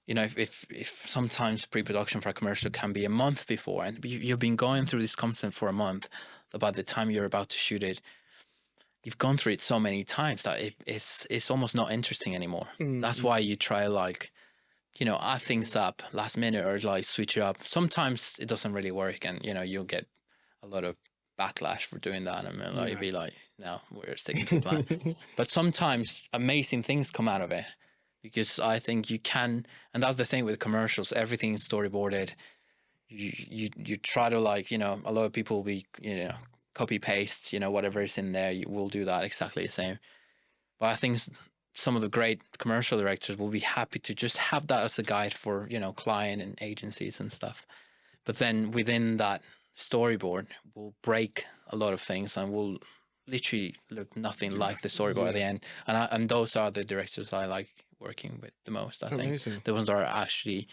you know, if sometimes pre-production for a commercial can be a month before, and you've been going through this content for a month, by the time you're about to shoot it, you've gone through it so many times that it's almost not interesting anymore. That's why you try, like, you know, add things up last minute or like switch it up. Sometimes it doesn't really work, and you know, you'll get a lot of backlash for doing that. I mean, like, you'd be like, no, we're sticking to the plan. But sometimes amazing things come out of it, because I think you can, and that's the thing with commercials, everything is storyboarded. You try to, like, you know, a lot of people will be, you know, copy paste, you know, whatever is in there, you will do that exactly the same. But I think some of the great commercial directors will be happy to just have that as a guide for, you know, client and agencies and stuff. But then within that storyboard, we'll break a lot of things and will literally look nothing like the storyboard at the end. And those are the directors I like working with the most. I think the ones that are actually,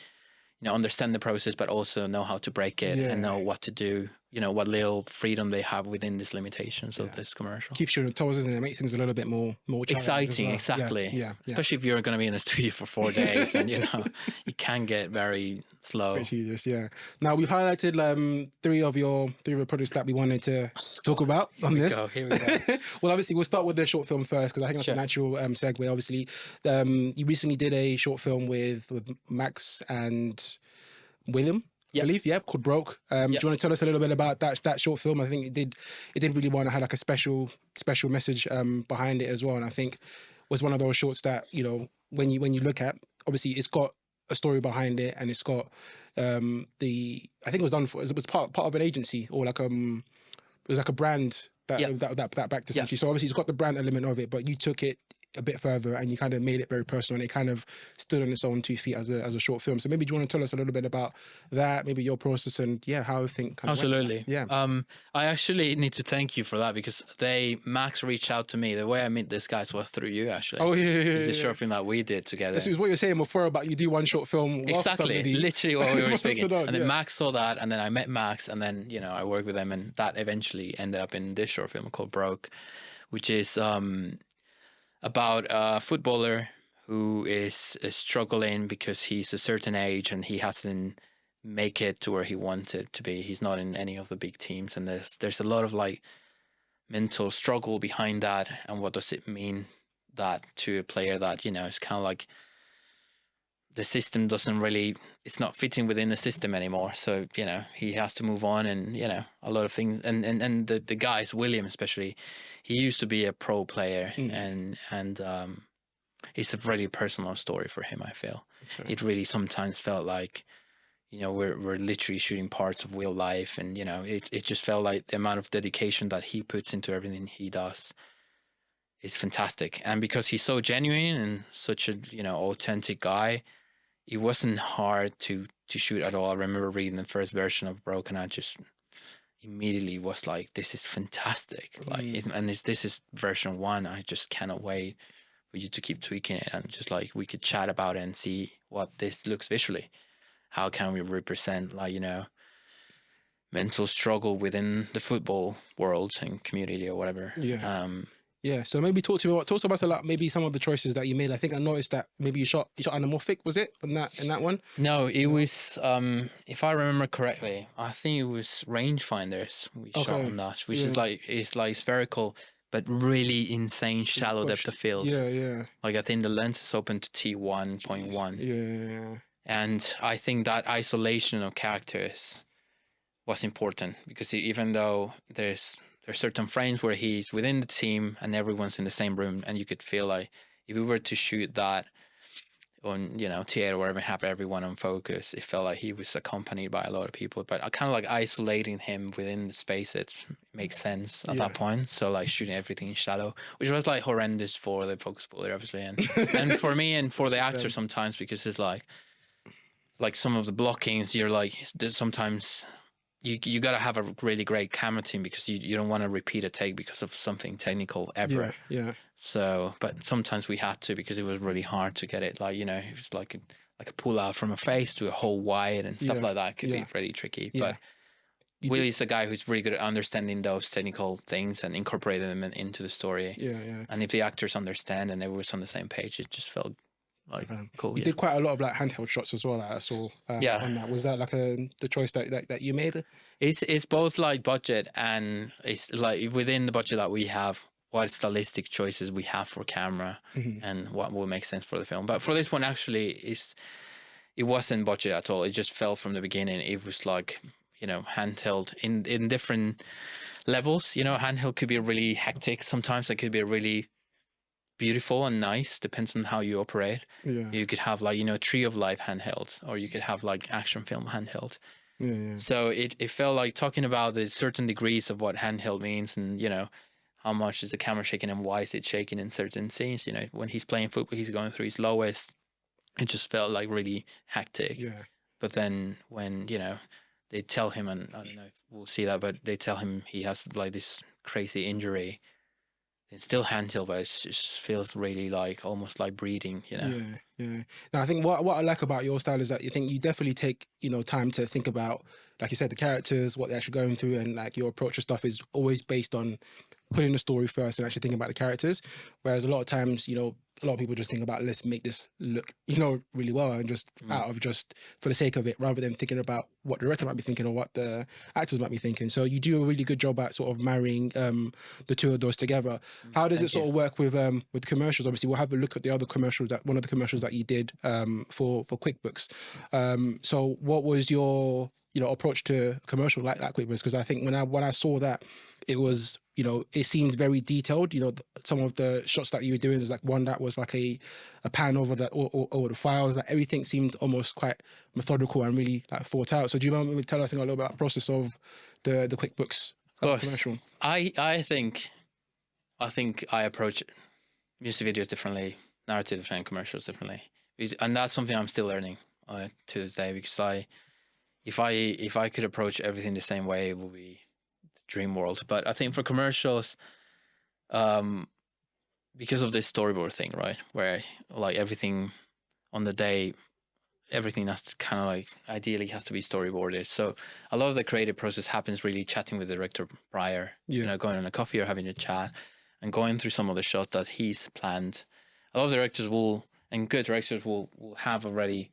you know, understand the process, but also know how to break it and know what to do, you know, what little freedom they have within these limitations of this commercial. Keeps you on the toes, and it makes things a little bit more exciting. Well. Exactly. Yeah. Especially if you're going to be in the studio for 4 days, and, you know, it can get very slow. Yeah. Now, we've highlighted three of your projects that we wanted to talk about on this. Here we go. Well, obviously, we'll start with the short film first, because I think that's a natural segue. Obviously, you recently did a short film with Max and William, I believe, called Broke. Do you want to tell us a little bit about that short film? I think it did really want to have like a special message behind it as well, and I think was one of those shorts that, you know, when you look at, obviously it's got a story behind it, and it's got I think it was done for, it was part of an agency, or like it was like a brand that backed essentially. So obviously it's got the brand element of it, but you took it a bit further and you kind of made it very personal, and it kind of stood on its own 2 feet as a short film. So maybe do you want to tell us a little bit about that, maybe your process, and how everything kind of Absolutely. went? I actually need to thank you for that, because Max reached out to me. The way I met this guys was through you, actually. Oh yeah. It was the short film that we did together. This is what you were saying before about you do one short film. Exactly, literally what we were speaking. And then Max saw that, and then I met Max, and then, you know, I worked with him, and that eventually ended up in this short film called Broke, which is about a footballer who is struggling because he's a certain age and he hasn't make it to where he wanted to be. He's not in any of the big teams, and there's a lot of like mental struggle behind that. And what does it mean that to a player that, you know, it's kind of like the system doesn't really, it's not fitting within the system anymore. So, you know, he has to move on, and, you know, a lot of things. And the guys, William especially, he used to be a pro player, and it's a really personal story for him, I feel. Okay. It really sometimes felt like, you know, we're literally shooting parts of real life, and, you know, it just felt like the amount of dedication that he puts into everything he does is fantastic. And because he's so genuine and such a, you know, authentic guy, it wasn't hard to shoot at all. I remember reading the first version of Broke, and I just immediately was like, this is fantastic. Like, and this is version 1. I just cannot wait for you to keep tweaking it, and just like we could chat about it and see what this looks visually. How can we represent, like, you know, mental struggle within the football world and community or whatever. So maybe talk to us a lot, maybe some of the choices that you made. I think I noticed that maybe you shot anamorphic, was it, in that one? No, it was if I remember correctly, I think it was rangefinders we shot on that, which is like, it's like spherical but really insane shallow depth of field. Like, I think the lens is open to T1.1. And I think that isolation of characters was important, because even though there's certain frames where he's within the team and everyone's in the same room, and you could feel like if we were to shoot that on, you know, theater or wherever, have everyone on focus, it felt like he was accompanied by a lot of people. But I kind of like isolating him within the space, it makes sense at that point. So like shooting everything shallow, which was like horrendous for the focus puller, obviously, and for me and for the actor sometimes, because it's like some of the blockings, you're like, sometimes you got to have a really great camera team, because you don't want to repeat a take because of something technical ever. So, but sometimes we had to, because it was really hard to get it. Like, you know, it was like a pull out from a face to a whole wide and stuff like that could be really tricky. But Willie's a guy who's really good at understanding those technical things and incorporating them into the story. And if the actors understand and everyone's on the same page, it just felt like cool. You did quite a lot of like handheld shots as well that I saw on that. Was that like the choice that you made? It's both like budget, and it's like within the budget that we have, what stylistic choices we have for camera and what will make sense for the film. But for this one, actually, it wasn't budget at all. It just felt from the beginning. It was like, you know, handheld in different levels. You know, handheld could be really hectic. Sometimes it could be really beautiful and nice, depends on how you operate. Yeah. You could have like, you know, tree of life handheld, or you could have like action film handheld. Yeah, yeah. So it felt like talking about the certain degrees of what handheld means, and you know, how much is the camera shaking and why is it shaking in certain scenes. You know, when he's playing football, he's going through his lowest. It just felt like really hectic. Yeah. But then when, you know, they tell him, and I don't know if we'll see that, but they tell him he has like this crazy injury. It's still handheld, but it just feels really like almost like breathing, you know. Yeah, yeah. Now, I think what I like about your style is that you think you definitely take, you know, time to think about, like you said, the characters, what they're actually going through, and like your approach to stuff is always based on putting the story first and actually thinking about the characters. Whereas a lot of times, you know, a lot of people just think about, let's make this look, you know, really well, and just out of just for the sake of it, rather than thinking about what the director might be thinking or what the actors might be thinking. So you do a really good job at sort of marrying the two of those together. How does it sort of work with commercials? Obviously, we'll have a look at the other commercials, that one of the commercials that you did for QuickBooks. So what was your, you know, approach to commercial like QuickBooks? Because I think when I saw that, it was, you know, it seemed very detailed. You know, some of the shots that you were doing is like one that was like a pan over that or the files. Like everything seemed almost quite methodical and really like thought out. So do you mind me tell us a little bit about the process of the QuickBooks commercial? I think I approach music videos differently, narrative and commercials differently, and that's something I'm still learning to this day. Because if I could approach everything the same way, it would be dream world. But I think for commercials, because of this storyboard thing, right, where like everything on the day, everything has to kind of like ideally has to be storyboarded. So a lot of the creative process happens really chatting with the director prior, you know, going on a coffee or having a chat and going through some of the shots that he's planned. A lot of directors and good directors will have already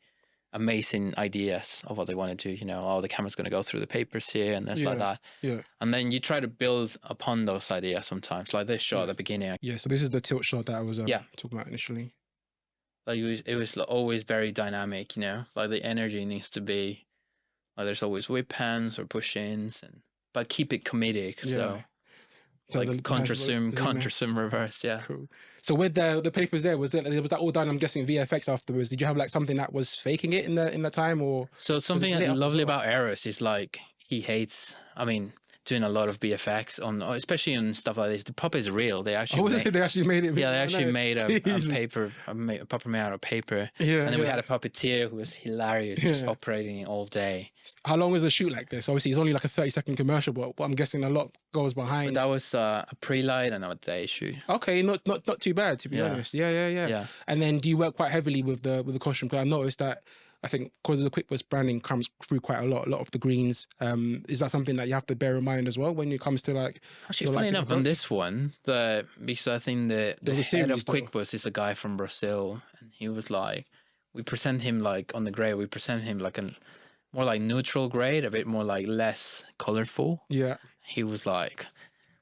amazing ideas of what they want to do. You know, oh, the camera's going to go through the papers here and this like that. Yeah. And then you try to build upon those ideas sometimes, like this shot at the beginning. Yeah. So this is the tilt shot that I was talking about initially. Like it was always very dynamic. You know, like the energy needs to be like there's always whip pans or push-ins, but keep it comedic. So like contra zoom reverse. Yeah. Cool. So with the papers there, was that all done, I'm guessing, VFX afterwards? Did you have like something that was faking it in the time, or? So something lovely about Eros is like he hates, I mean, doing a lot of VFX on, especially on stuff like this. The puppet is real. They actually they actually made it. Yeah, they actually made a paper, a puppet made out of paper. Yeah. And then we had a puppeteer who was hilarious, just operating it all day. How long was a shoot like this? Obviously, it's only like a 30-second commercial, but I'm guessing a lot goes behind. But that was a pre-light and a day shoot. Okay, not too bad, to be honest. Yeah. And then do you work quite heavily with the costume? Because I noticed that, I think because of the QuickBooks branding comes through quite a lot of the greens. Is that something that you have to bear in mind as well when it comes to like? Actually, funny enough, on this one, because I think the head of QuickBooks is a guy from Brazil, and he was like, we present him like on the grade, we present him like more like neutral grade, a bit more like less colorful. Yeah. He was like,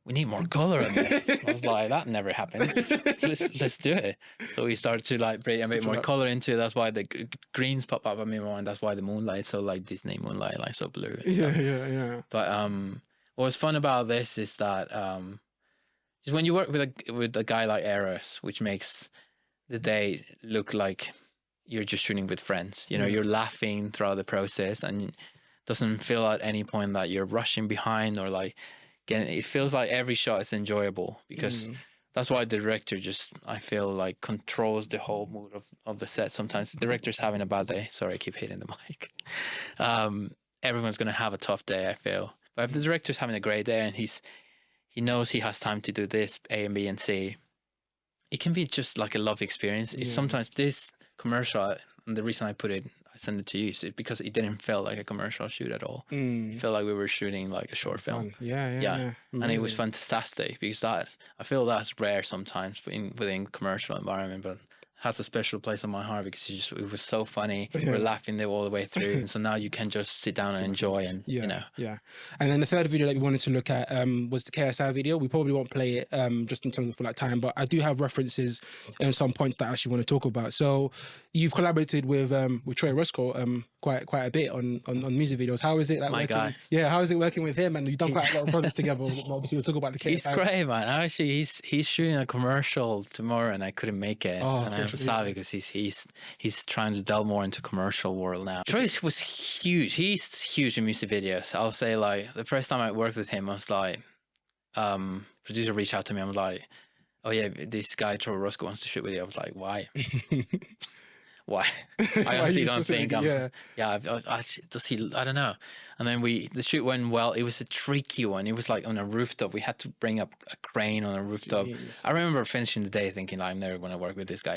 we need more color in this. I was like, that never happens. Let's do it. So we started to like bring a bit more color into it. That's why the greens pop up a bit more, and that's why the moonlight so like Disney moonlight, like so blue. Yeah. But what's fun about this is that just when you work with a guy like Eros, which makes the day look like you're just shooting with friends. You know, you're laughing throughout the process, and it doesn't feel at any point that you're rushing behind or like. It feels like every shot is enjoyable, because that's why the director just, I feel like, controls the whole mood of the set. Sometimes the director's having a bad day. Sorry, I keep hitting the mic. Everyone's going to have a tough day, I feel. But if the director's having a great day and he knows he has time to do this, A and B and C, it can be just like a lovely experience. It's sometimes this commercial, and the reason I send it to you is because it didn't feel like a commercial shoot at all. It felt like we were shooting like a short film. Yeah. And it was fantastic, because I feel that's rare sometimes within commercial environment, but has a special place on my heart because it was so funny. We're laughing there all the way through, and so now you can just sit down and enjoy, and you know. Yeah. And then the third video that we wanted to look at was the KSI video. We probably won't play it just in terms of for like time, but I do have references and some points that I actually want to talk about. So you've collaborated with Troy Roscoe quite a bit on music videos. How is it like My working? guy. Yeah, how is it working with him? And you've done quite a lot of projects together. Obviously, we'll talk about the KSI. He's great, man. Actually, he's shooting a commercial tomorrow, and I couldn't make it. Oh, and I'm sad because he's trying to delve more into commercial world now. Troy was huge. He's huge in music videos. I'll say, like, the first time I worked with him, I was like, producer reached out to me. I was like, oh yeah, this guy Troy Roscoe wants to shoot with you. I was like, why? Why? I honestly don't think I'm. Yeah, does he? I don't know. And then the shoot went well. It was a tricky one. It was like on a rooftop. We had to bring up a crane on a rooftop. Jeez. I remember finishing the day thinking, like, I'm never going to work with this guy.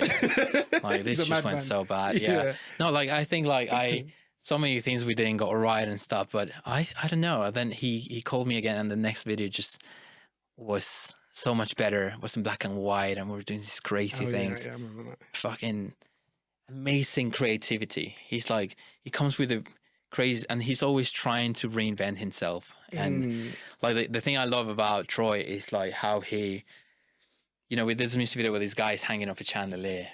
Like, this just went so bad. Yeah. No, like, I think like so many things we didn't go right and stuff. But I don't know. And then he called me again, and the next video just was so much better. It was in black and white, and we were doing these crazy things. Yeah, I remember that. Fucking amazing creativity. He's like, he comes with a crazy, and he's always trying to reinvent himself. And like the thing I love about Troy is like how he, you know, we did this music video where this guy is hanging off a chandelier,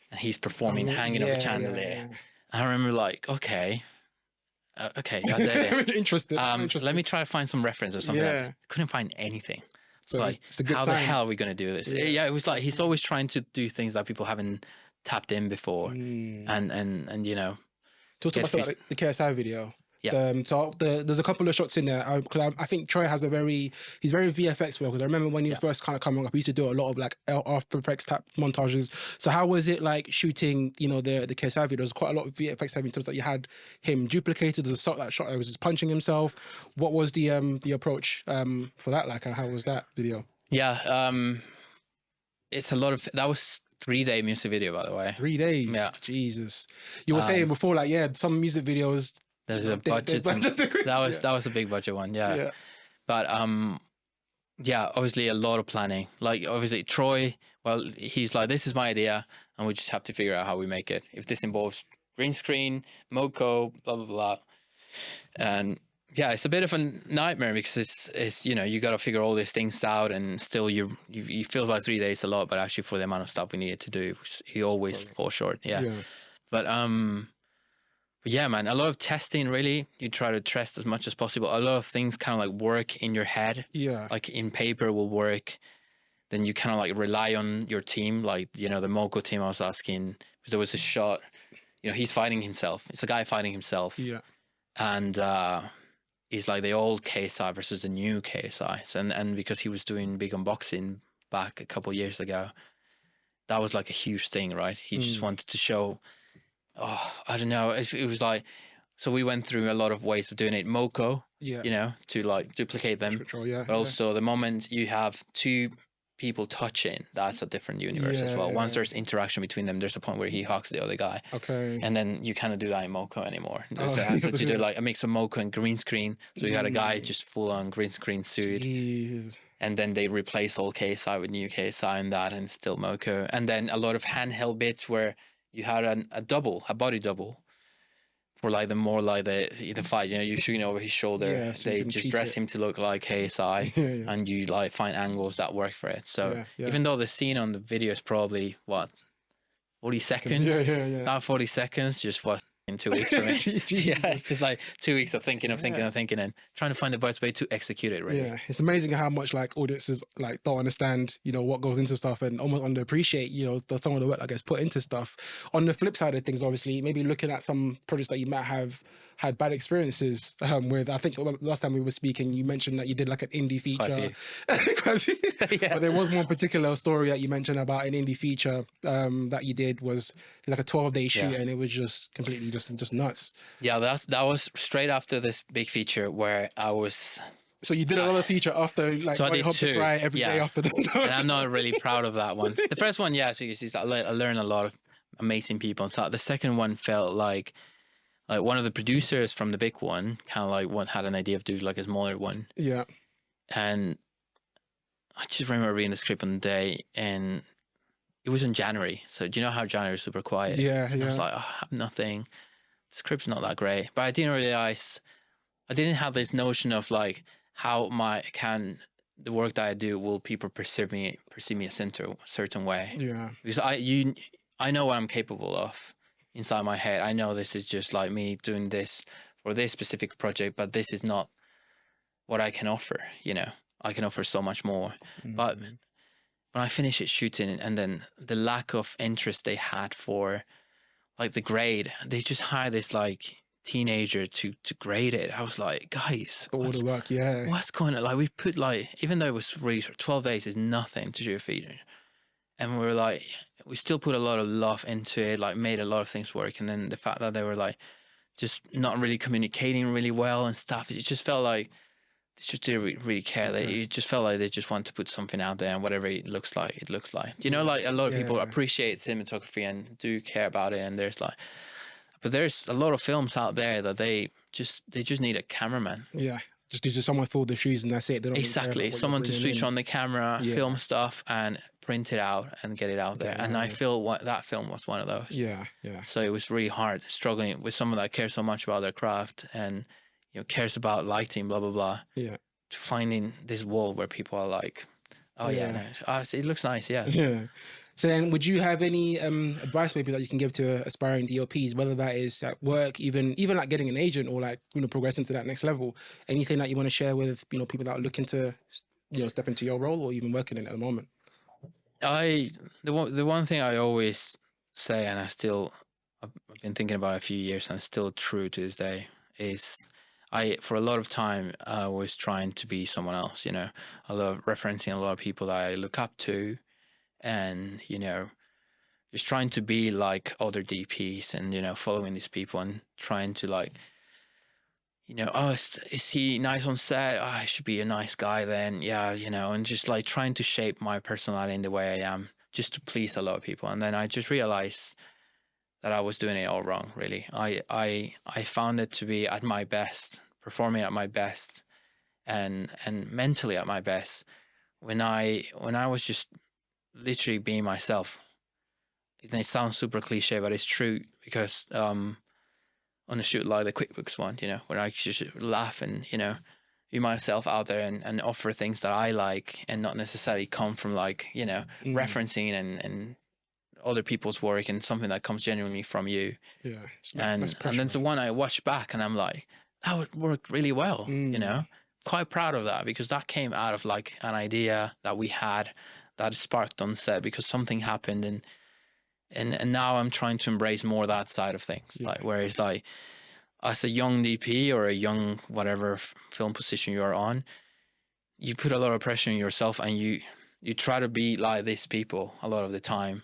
and he's performing hanging off a chandelier. I remember like, okay, interested. Let me try to find some reference or something. Like couldn't find anything. So like, it's a good how sign. the hell are we going to do this? Yeah, it was like he's always trying to do things that people haven't tapped in before, and you know. Talk about the KSI video. Yeah. So there's a couple of shots in there. I think Troy has he's very VFX well, because I remember when you first kind of coming up, he used to do a lot of like After Effects type montages. So how was it like shooting, you know, the KSI video? There's quite a lot of VFX heavy stuff that you had him duplicated. There's a shot that was just punching himself. What was the approach for that? Like, how was that video? Yeah, it's a lot of that was 3-day music video, by the way. 3 days. Yeah. Jesus. You were saying before, like, yeah, some music videos. There's a budget. That was a big budget one. Yeah. But yeah, obviously a lot of planning. Like, obviously Troy, well, he's like, this is my idea, and we just have to figure out how we make it. If this involves green screen, Moco, blah blah blah, and yeah, it's a bit of a nightmare because it's you know, you got to figure all these things out, and still you feel like 3 days a lot, but actually for the amount of stuff we needed to do, he always falls short. But yeah, man, a lot of testing. Really, you try to test as much as possible. A lot of things kind of like work in your head. Yeah, like in paper will work. Then you kind of like rely on your team, like, you know, the Moco team. I was asking because there was a shot. You know, he's fighting himself. It's a guy fighting himself. Yeah, and he's like the old KSI versus the new KSI. So, and because he was doing big unboxing back a couple of years ago, that was like a huge thing, right? He just wanted to show. Oh, I don't know. It was like, so we went through a lot of ways of doing it. Moco, you know, to like duplicate them. But also the moment you have two people touching, that's a different universe as well. Once there's interaction between them, there's a point where he hugs the other guy. Okay. And then you kind of do that in Moco anymore. So you do like a mix of Moco and green screen. So you got a guy just full on green screen suit. Jeez. And then they replace old KSI with new KSI and that, and still Moco. And then a lot of handheld bits where you had a body double for like the more like the fight, you know, you're shooting over his shoulder. So they just dress him to look like KSI and you like find angles that work for it. So even though the scene on the video is probably 40 seconds, not 40 seconds, just in 2 weeks for me. It's just like 2 weeks of thinking and trying to find the best way to execute it, really. Yeah, it's amazing how much like audiences like don't understand, you know, what goes into stuff and almost underappreciate, you know, some of the work that gets put into stuff. On the flip side of things, obviously, maybe looking at some projects that you might have had bad experiences with. I think last time we were speaking, you mentioned that you did like an indie feature. But there was one particular story that you mentioned about an indie feature that you did was like a 12-day shoot, and it was just completely just nuts. Yeah, that was straight after this big feature where I was. So you did another feature after, like, so I did two every day after that. And I'm not really proud of that one. The first one, because I learned a lot of amazing people. So the second one felt like one of the producers from the big one kind of like had an idea of doing like a smaller one. Yeah. And I just remember reading the script on the day, and it was in January. So do you know how January is super quiet? Yeah. I was like, I have nothing. The script's not that great. But I didn't realize, I didn't have this notion of like how the work that I do, will people perceive me a certain way? Yeah. Because I know what I'm capable of. inside my head, I know this is just like me doing this for this specific project, but this is not what I can offer, you know. I can offer so much more. But when I finished it shooting, and then the lack of interest they had for like the grade, they just hired this like teenager to grade it. I was like, guys, All the work, yeah. what's going on? Like, we put like, even though it was really 12 days is nothing to do a feature, and we were like, we still put a lot of love into it, like made a lot of things work. And then the fact that they were like just not really communicating really well and stuff, it just felt like they just didn't really care. It just felt like they just want to put something out there, and whatever it looks like, it looks like. You know, like a lot of people appreciate cinematography and do care about it, and there's like, but there's a lot of films out there that they just need a cameraman. Yeah, just someone fill the shoes and that's it. They don't exactly, someone to switch on the camera, film stuff, and print it out and get it out there. And I feel that film was one of those. Yeah, yeah. So it was really hard struggling with someone that cares so much about their craft and, you know, cares about lighting, blah blah blah. Yeah. To finding this wall where people are like, oh yeah, it looks nice, yeah. Yeah. So then, would you have any advice maybe that you can give to aspiring DOPs, whether that is at work, even like getting an agent, or like, you know, progressing to that next level? Anything that you want to share with, you know, people that are looking to, you know, step into your role or even working in it at the moment? The one thing I always say, and I've been thinking about it a few years and still true to this day, is for a lot of time I was trying to be someone else. You know, I love referencing a lot of people that I look up to, and, you know, just trying to be like other DPs, and, you know, following these people and trying to, like, you know, oh, is he nice on set? Oh, I should be a nice guy then. Yeah, you know, and just like trying to shape my personality in the way I am just to please a lot of people. And then I just realized that I was doing it all wrong, really. I found it to be at my best, performing at my best, and mentally at my best when I was just literally being myself. It sounds super cliche, but it's true, because on a shoot like the Quickbooks one, you know, where I just laugh and, you know, be myself out there and offer things that I like, and not necessarily come from, like, you know, referencing and other people's work, and something that comes genuinely from you. Yeah. And then the one I watch back and I'm like, that would work really well, you know. Quite proud of that, because that came out of like an idea that we had that sparked on set because something happened, and now I'm trying to embrace more that side of things. Like, whereas like as a young DP or a young whatever film position you're on, you put a lot of pressure on yourself, and you try to be like these people a lot of the time,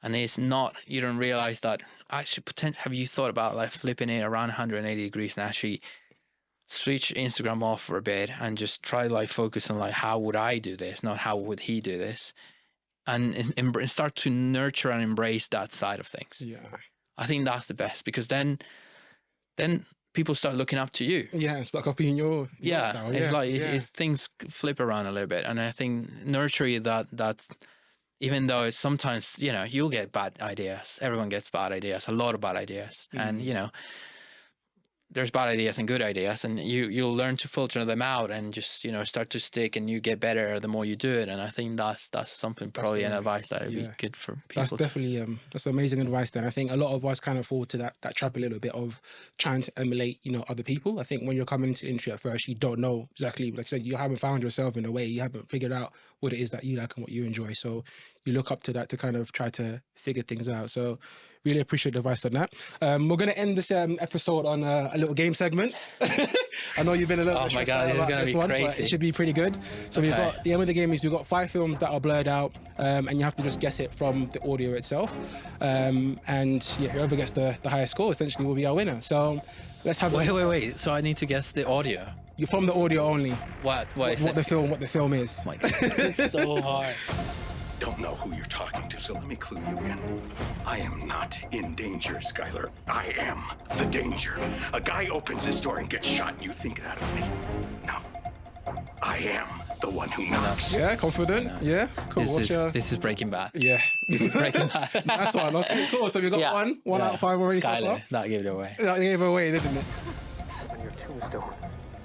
and it's not, you don't realize that actually have you thought about like flipping it around 180 degrees and actually switch Instagram off for a bit and just try to like focus on like, how would I do this, not how would he do this, and start to nurture and embrace that side of things. Yeah, I think that's the best, because then people start looking up to you. Yeah, and start copying your style. It's like things flip around a little bit, and I think nurturing that even though it's sometimes, you know, you'll get bad ideas. Everyone gets bad ideas, a lot of bad ideas, and you know, there's bad ideas and good ideas, and you'll learn to filter them out and just, you know, start to stick, and you get better the more you do it. And I think that's something, probably an advice that would be good for people. That's definitely that's amazing advice. Then I think a lot of us kind of fall to that trap a little bit of trying to emulate, you know, other people. I think when you're coming into the industry at first, you don't know exactly, like I said, you haven't found yourself in a way, you haven't figured out what it is that you like and what you enjoy. So you look up to that to kind of try to figure things out. So really appreciate the advice on that. We're going to end this episode on a little game segment. I know you've been a little bit stressed out about this one, but it should be pretty good. So we've got, the aim of the game is we've got 5 films that are blurred out, and you have to just guess it from the audio itself. And yeah, whoever gets the highest score essentially will be our winner. So let's have wait. So I need to guess the audio? You're from the audio only. What the film is. Oh my God, this is so hard. Don't know who you're talking to, so let me clue you in. I am not in danger, Skylar. I am the danger. A guy opens his door and gets shot, and you think that of me. No. I am the one who knocks. Yeah, confident. No. Yeah, cool. This is Breaking Bad. Yeah, this is Breaking Bad. That's one. Okay, cool. So we got one out of 5 already. Skylar, that gave it away. That gave it away, didn't it? On your tombstone,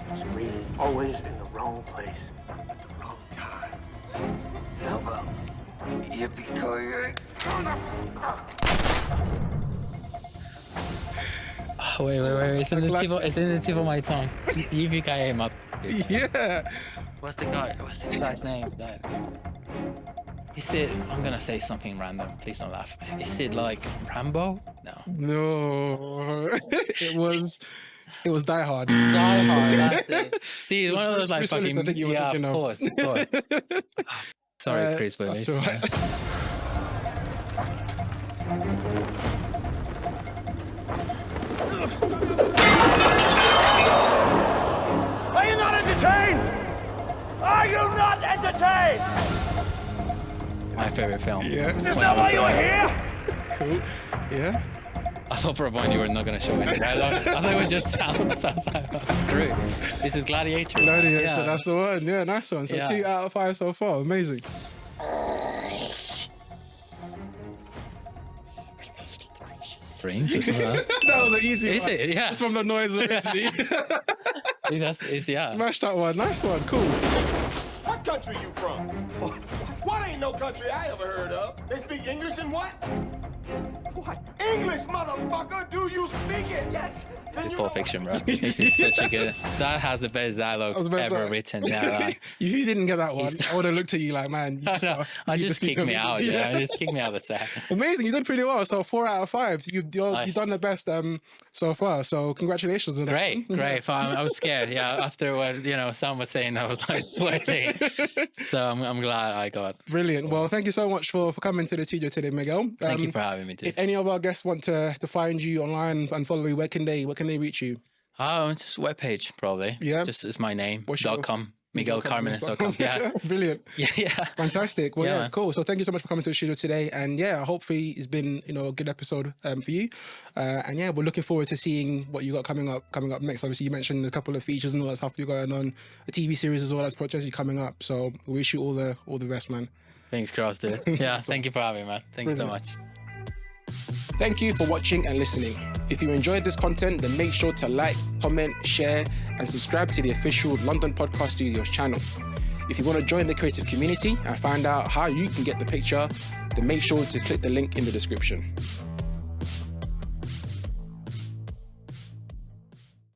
it's really always in the wrong place at the wrong time. Elbow. Yippee-ki-yay. Wait. It's in the tip of my tongue. Yippee my. Yeah. What's this guy's name? Is it? I'm gonna say something random. Please don't laugh. Is it like Rambo? No. No. It was Die Hard. Die Hard. That's it. See, it's one of those like Bruce Willis, fucking. I think you were Yeah, thinking of of. course. Sorry, Chris Willis. That's all right. Are you not entertained? Are you not entertained? My favorite film. Yeah. Is this not why you were here? Cool. Yeah. I thought for a point you were not gonna show anything. I thought it was just sounds. I was like, oh, screw it. This is Gladiator. Gladiator, Yeah. that's the one. Yeah, nice one. So Yeah. 2 out of 5 so far. Amazing. Strange, isn't that? That was an easy Is one. it? Yeah. It's from the noise originally. Yeah. Smash that one. Nice one. Cool. What country you from? What ain't no country I ever heard of? They speak English and what? What? English, motherfucker! Do you speak it? Yes. Then you Pulp Fiction, bro. This is such a good. That has the best dialogues ever written. Yeah, right. If you didn't get that one, I would have looked at you like, man. I just kicked me out. Yeah, just kick me out of the set. Amazing. You did pretty well. So 4 out of 5. You've Nice. done the best so far. So congratulations on that. Great. I was scared. Yeah, after what Sam was saying, I was like sweating. So I'm glad I got. Brilliant. Well, thank you so much for coming to the studio today, Miguel. Thank you for having me too. If any of our guests want to find you online and follow you, where can they reach you? Just a webpage probably. Yeah. Just it's my name. What's your- .com. MiguelCarmenes.com. Yeah. Brilliant. Yeah. Fantastic. Well, Yeah, yeah, man. cool. So thank you so much for coming to the studio today. And yeah, hopefully it's been, a good episode for you. And yeah, we're looking forward to seeing what you got coming up next. Obviously, you mentioned a couple of features and all that stuff you're going on, a TV series as well that's potentially coming up. So we wish you all the best, man. Thanks, crossed dude. Yeah. Thank you for having me, man. Thank you so much. Thank you for watching and listening. If you enjoyed this content, then make sure to like, comment, share, and subscribe to the official London Podcast Studios channel. If you want to join the creative community and find out how you can get the picture, then make sure to click the link in the description.